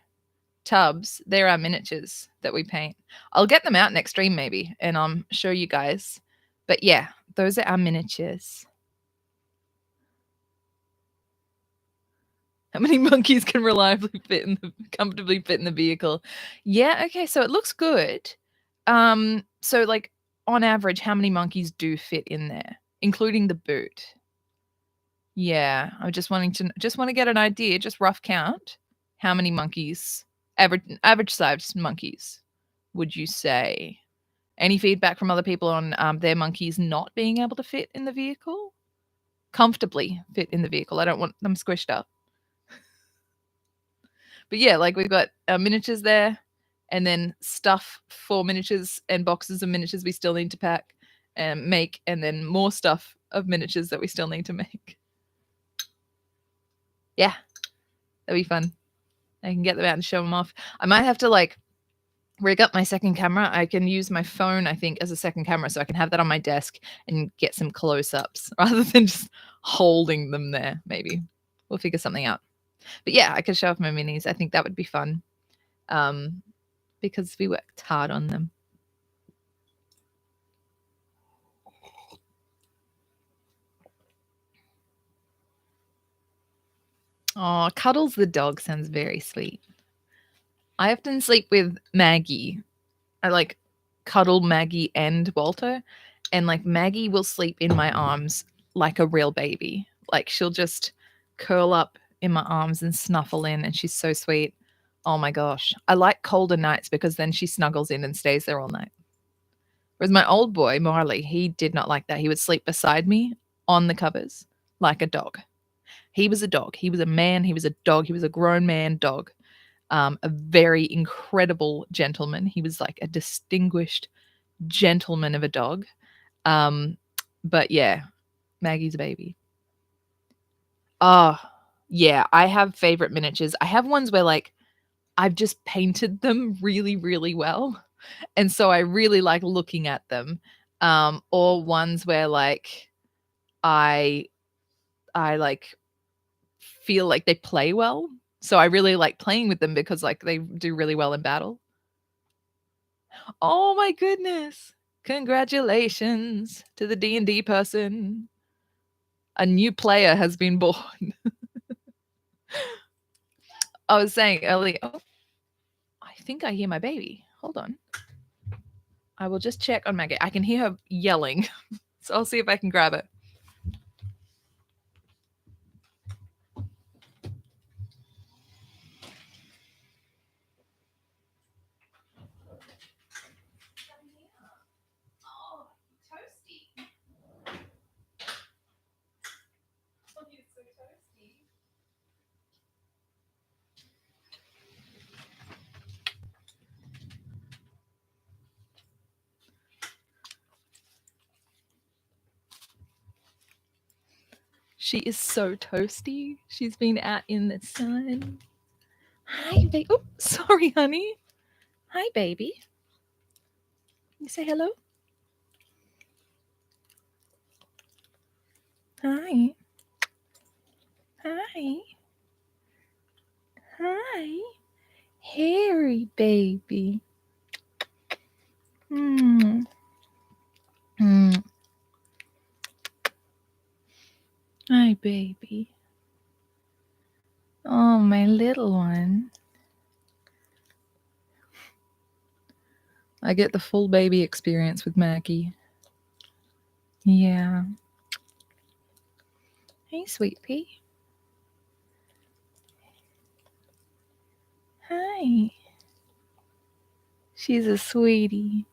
tubs, there are miniatures that we paint. I'll get them out next stream maybe and show you guys. But yeah, those are our miniatures. How many monkeys can comfortably fit in the vehicle? Yeah, okay, so it looks good. So like on average, how many monkeys do fit in there, including the boot? Yeah, I just want to get an idea, just rough count. How many monkeys, average sized monkeys, would you say? Any feedback from other people on their monkeys not being able to fit in the vehicle? Comfortably fit in the vehicle. I don't want them squished up. But yeah, like we've got miniatures there, and then stuff for miniatures and boxes of miniatures we still need to pack and make, and then more stuff of miniatures that we still need to make. Yeah, that'd be fun. I can get them out and show them off. I might have to like rig up my second camera. I can use my phone, I think, as a second camera, so I can have that on my desk and get some close-ups rather than just holding them there. Maybe we'll figure something out. But yeah, I could show off my minis. I think that would be fun, because we worked hard on them. Oh, Cuddles the dog sounds very sweet. I often sleep with Maggie. I like cuddle Maggie and Walter, and like Maggie will sleep in my arms like a real baby. Like she'll just curl up in my arms and snuffle in, and she's so sweet. Oh my gosh. I like colder nights because then she snuggles in and stays there all night. Whereas my old boy, Marley, he did not like that. He would sleep beside me on the covers like a dog. He was a dog. He was a man. He was a dog. He was a grown man dog. A very incredible gentleman. He was like a distinguished gentleman of a dog. But yeah, Maggie's a baby. Oh, yeah. I have favorite miniatures. I have ones where like I've just painted them really, really well. And so I really like looking at them. Or ones where like I like feel like they play well. So I really like playing with them because like they do really well in battle. Oh my goodness. Congratulations to the D&D person. A new player has been born. I was saying earlier, oh, I think I hear my baby. Hold on. I will just check on Maggie. I can hear her yelling. So I'll see if I can grab it. She is so toasty. She's been out in the sun. Hi, baby. Oh, sorry, honey. Hi, baby. You say hello? Hi. Hi. Hi. Hairy baby. Mm. Mm. Hi, baby. Oh, my little one. I get the full baby experience with Maggie. Yeah. Hey, sweet pea. Hi. She's a sweetie.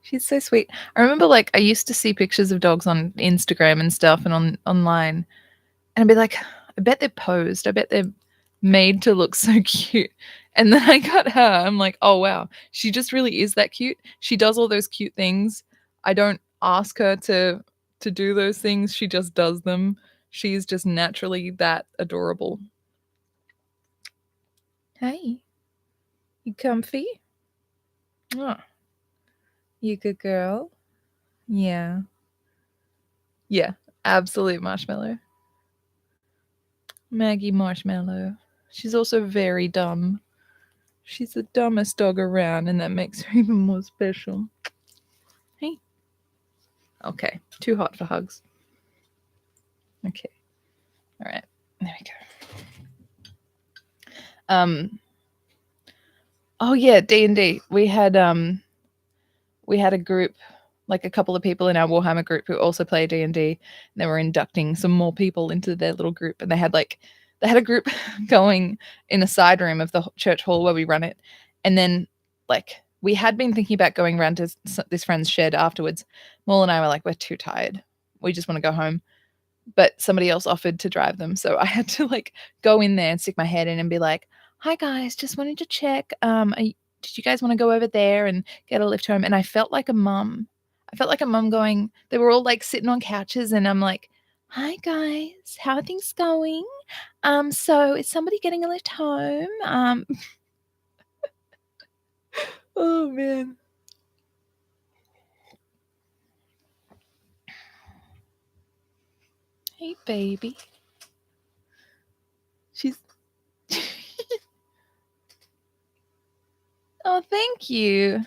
She's so sweet. I remember, like, I used to see pictures of dogs on Instagram and stuff and online, and I'd be like, I bet they're posed. I bet they're made to look so cute. And then I got her. I'm like, oh wow, she just really is that cute. She does all those cute things. I don't ask her to do those things. She just does them. She's just naturally that adorable. Hey, you comfy? Oh, you good girl? Yeah. Yeah. Absolute marshmallow. Maggie Marshmallow. She's also very dumb. She's the dumbest dog around, and that makes her even more special. Hey. Okay. Too hot for hugs. Okay. All right. There we go. Oh yeah, D&D. We had a group, like a couple of people in our Warhammer group who also play D&D, and they were inducting some more people into their little group, and they had a group going in a side room of the church hall where we run it, and then like we had been thinking about going around to this friend's shed afterwards. Maul and I were like, we're too tired, we just want to go home, but somebody else offered to drive them, so I had to like go in there and stick my head in and be like, hi guys, just wanted to check, did you guys want to go over there and get a lift home? And I felt like a mum. I felt like a mum going, they were all like sitting on couches, and I'm like, hi guys, how are things going? So is somebody getting a lift home? Oh man. Hey baby. She's Oh, thank you.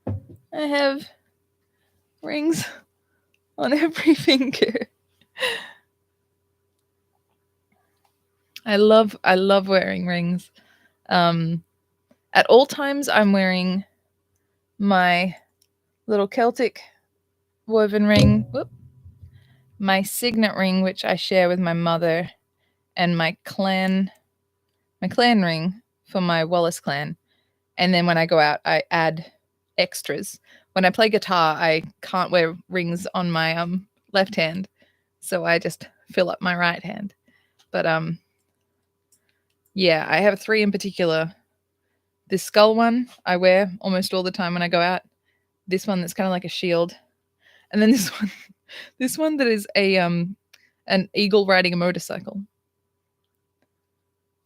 I have rings on every finger. I love wearing rings. At all times I'm wearing my little Celtic woven ring, whoop, my signet ring, which I share with my mother, and my clan ring for my Wallace clan. And then when I go out, I add extras. When I play guitar, I can't wear rings on my left hand, so I just fill up my right hand. But yeah, I have three in particular. This skull one I wear almost all the time when I go out. This one that's kind of like a shield, and then this one, this one that is a an eagle riding a motorcycle.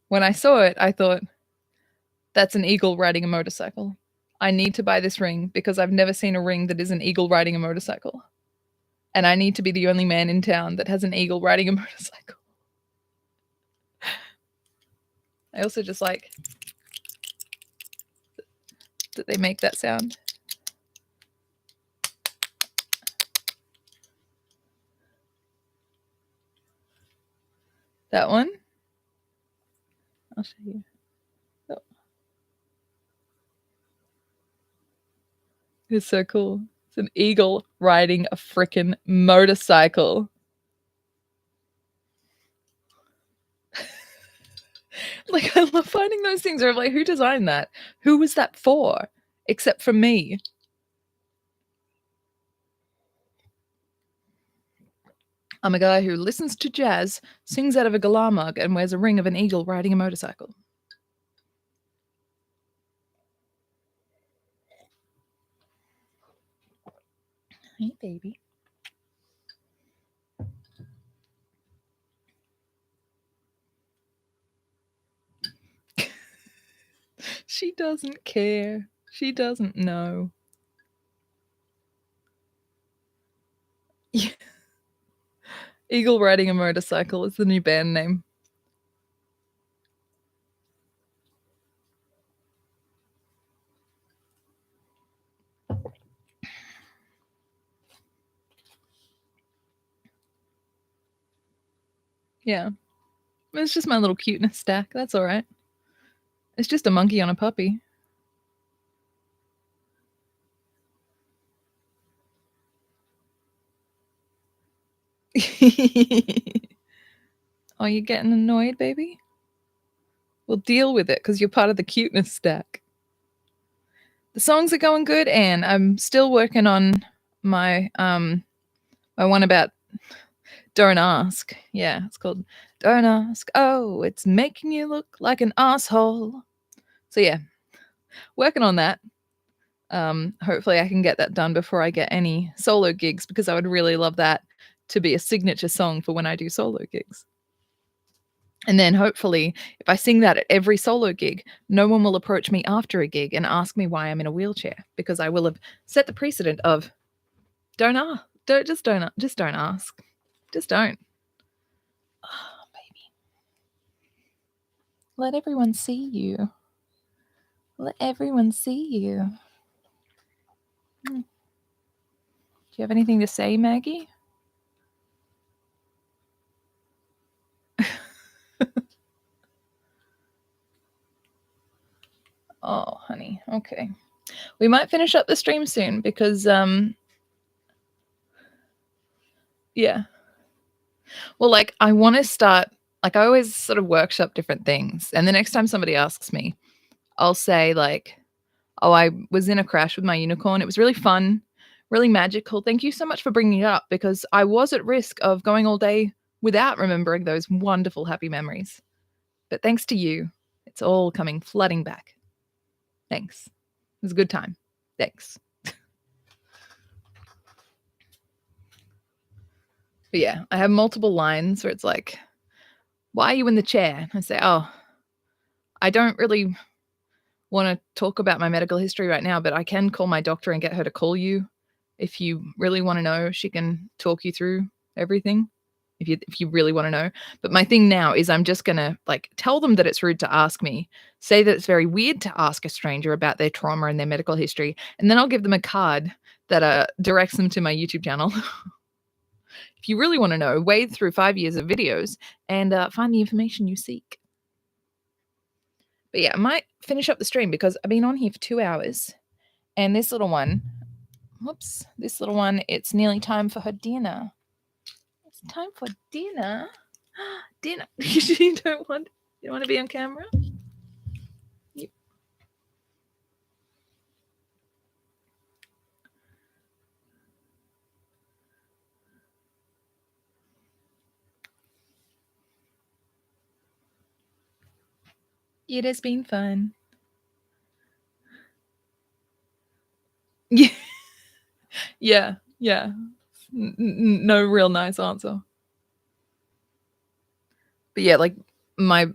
When I saw it, I thought, that's an eagle riding a motorcycle. I need to buy this ring because I've never seen a ring that is an eagle riding a motorcycle. And I need to be the only man in town that has an eagle riding a motorcycle. I also just like that they make that sound. That one, I'll show you. Oh, it's so cool. It's an eagle riding a freaking motorcycle. Like, I love finding those things where I'm like, who designed that? Who was that for? Except for me. I'm a guy who listens to jazz, sings out of a galah mug, and wears a ring of an eagle riding a motorcycle. Hey, baby. She doesn't care. She doesn't know. Eagle Riding a Motorcycle is the new band name. Yeah. It's just my little cuteness stack. That's all right. It's just a monkey on a puppy. Are you getting annoyed, baby? We'll deal with it because you're part of the cuteness stack. The songs are going good, and I'm still working on my my one about Don't Ask. Yeah, it's called Don't Ask. Oh, it's making you look like an asshole. So yeah, working on that. Hopefully I can get that done before I get any solo gigs, because I would really love that to be a signature song for when I do solo gigs. And then hopefully, if I sing that at every solo gig, no one will approach me after a gig and ask me why I'm in a wheelchair, because I will have set the precedent of don't ask, just don't ask, just don't. Oh, baby, let everyone see you. Let everyone see you. Do you have anything to say, Maggie? Oh, honey. Okay. We might finish up the stream soon because yeah. Well, like I want to start, like I always sort of workshop different things. And the next time somebody asks me, I'll say like, "Oh, I was in a crash with my unicorn. It was really fun, really magical. Thank you so much for bringing it up, because I was at risk of going all day without remembering those wonderful happy memories. But thanks to you, it's all coming flooding back. Thanks. It was a good time. Thanks." But yeah, I have multiple lines where it's like, "Why are you in the chair?" I say, "Oh, I don't really want to talk about my medical history right now, but I can call my doctor and get her to call you. If you really want to know, she can talk you through everything. If you really want to know." But my thing now is I'm just gonna like tell them that it's rude to ask me, say that it's very weird to ask a stranger about their trauma and their medical history, and then I'll give them a card that directs them to my YouTube channel. If you really want to know, wade through 5 years of videos and find the information you seek. But yeah, I might finish up the stream because I've been on here for 2 hours. And this little one, it's nearly time for her dinner. It's time for dinner. Dinner. You don't want to be on camera? Yep. It has been fun. Yeah. Yeah. No real nice answer. But yeah, like I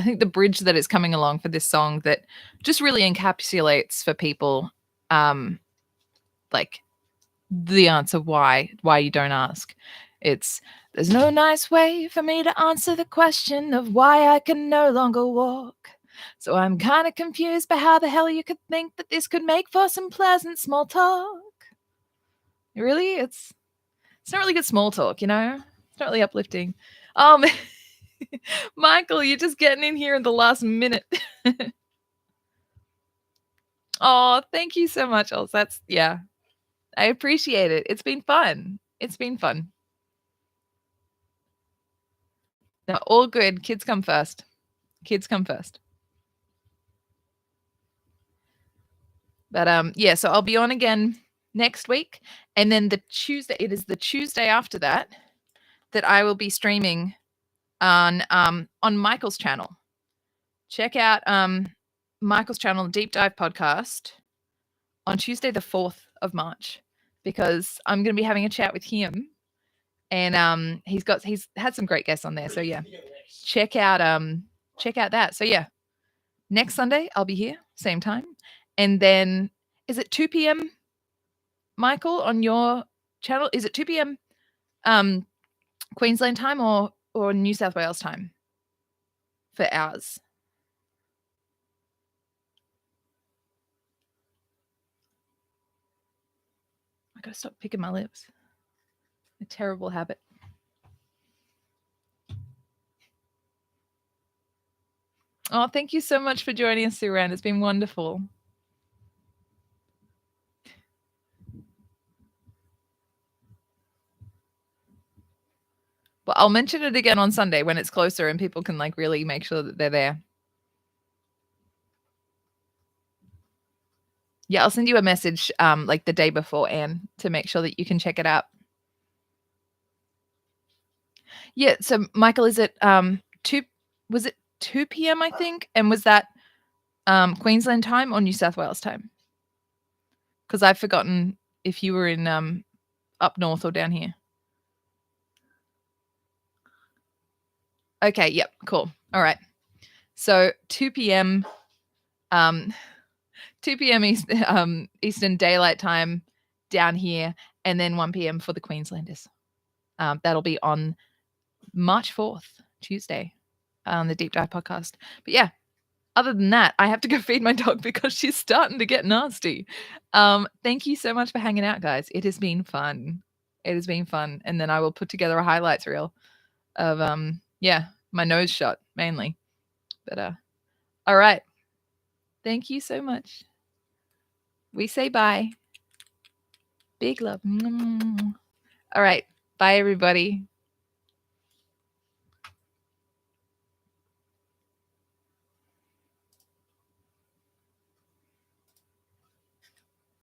think the bridge that is coming along for this song that just really encapsulates for people, like the answer why you don't ask. It's, "There's no nice way for me to answer the question of why I can no longer walk. So I'm kind of confused by how the hell you could think that this could make for some pleasant small talk." Really? It's not really good small talk, you know? It's not really uplifting. Michael, you're just getting in here in the last minute. Oh, thank you so much, Els. Yeah. I appreciate it. It's been fun. No, all good. Kids come first. But yeah, so I'll be on again next week, and then it is the Tuesday after that I will be streaming on Michael's channel. Check out Michael's channel, Deep Dive Podcast, on Tuesday the 4th of March, because I'm going to be having a chat with him, and he's had some great guests on there. So yeah, check out that. So yeah, Next Sunday, I'll be here, same time. And then, is it 2 p.m., Michael, on your channel? Is it 2 p.m. Queensland time or New South Wales time for ours? I gotta stop picking my lips. A terrible habit. Oh, thank you so much for joining us, Suran. It's been wonderful. Well, I'll mention it again on Sunday when it's closer and people can like really make sure that they're there. Yeah, I'll send you a message like the day before, Anne, to make sure that you can check it out. Yeah, so Michael, is it 2 p.m., I think? And was that Queensland time or New South Wales time? Because I've forgotten if you were in up north or down here. Okay, yep, cool. All right. So 2 p.m. 2 p.m. Eastern Daylight Time down here, and then 1 p.m. for the Queenslanders. That'll be on March 4th, Tuesday, on the Deep Dive podcast. But yeah, other than that, I have to go feed my dog because she's starting to get nasty. Thank you so much for hanging out, guys. It has been fun. It has been fun. And then I will put together a highlights reel of my nose shot mainly. But all right. Thank you so much. We say bye. Big love. All right. Bye, everybody.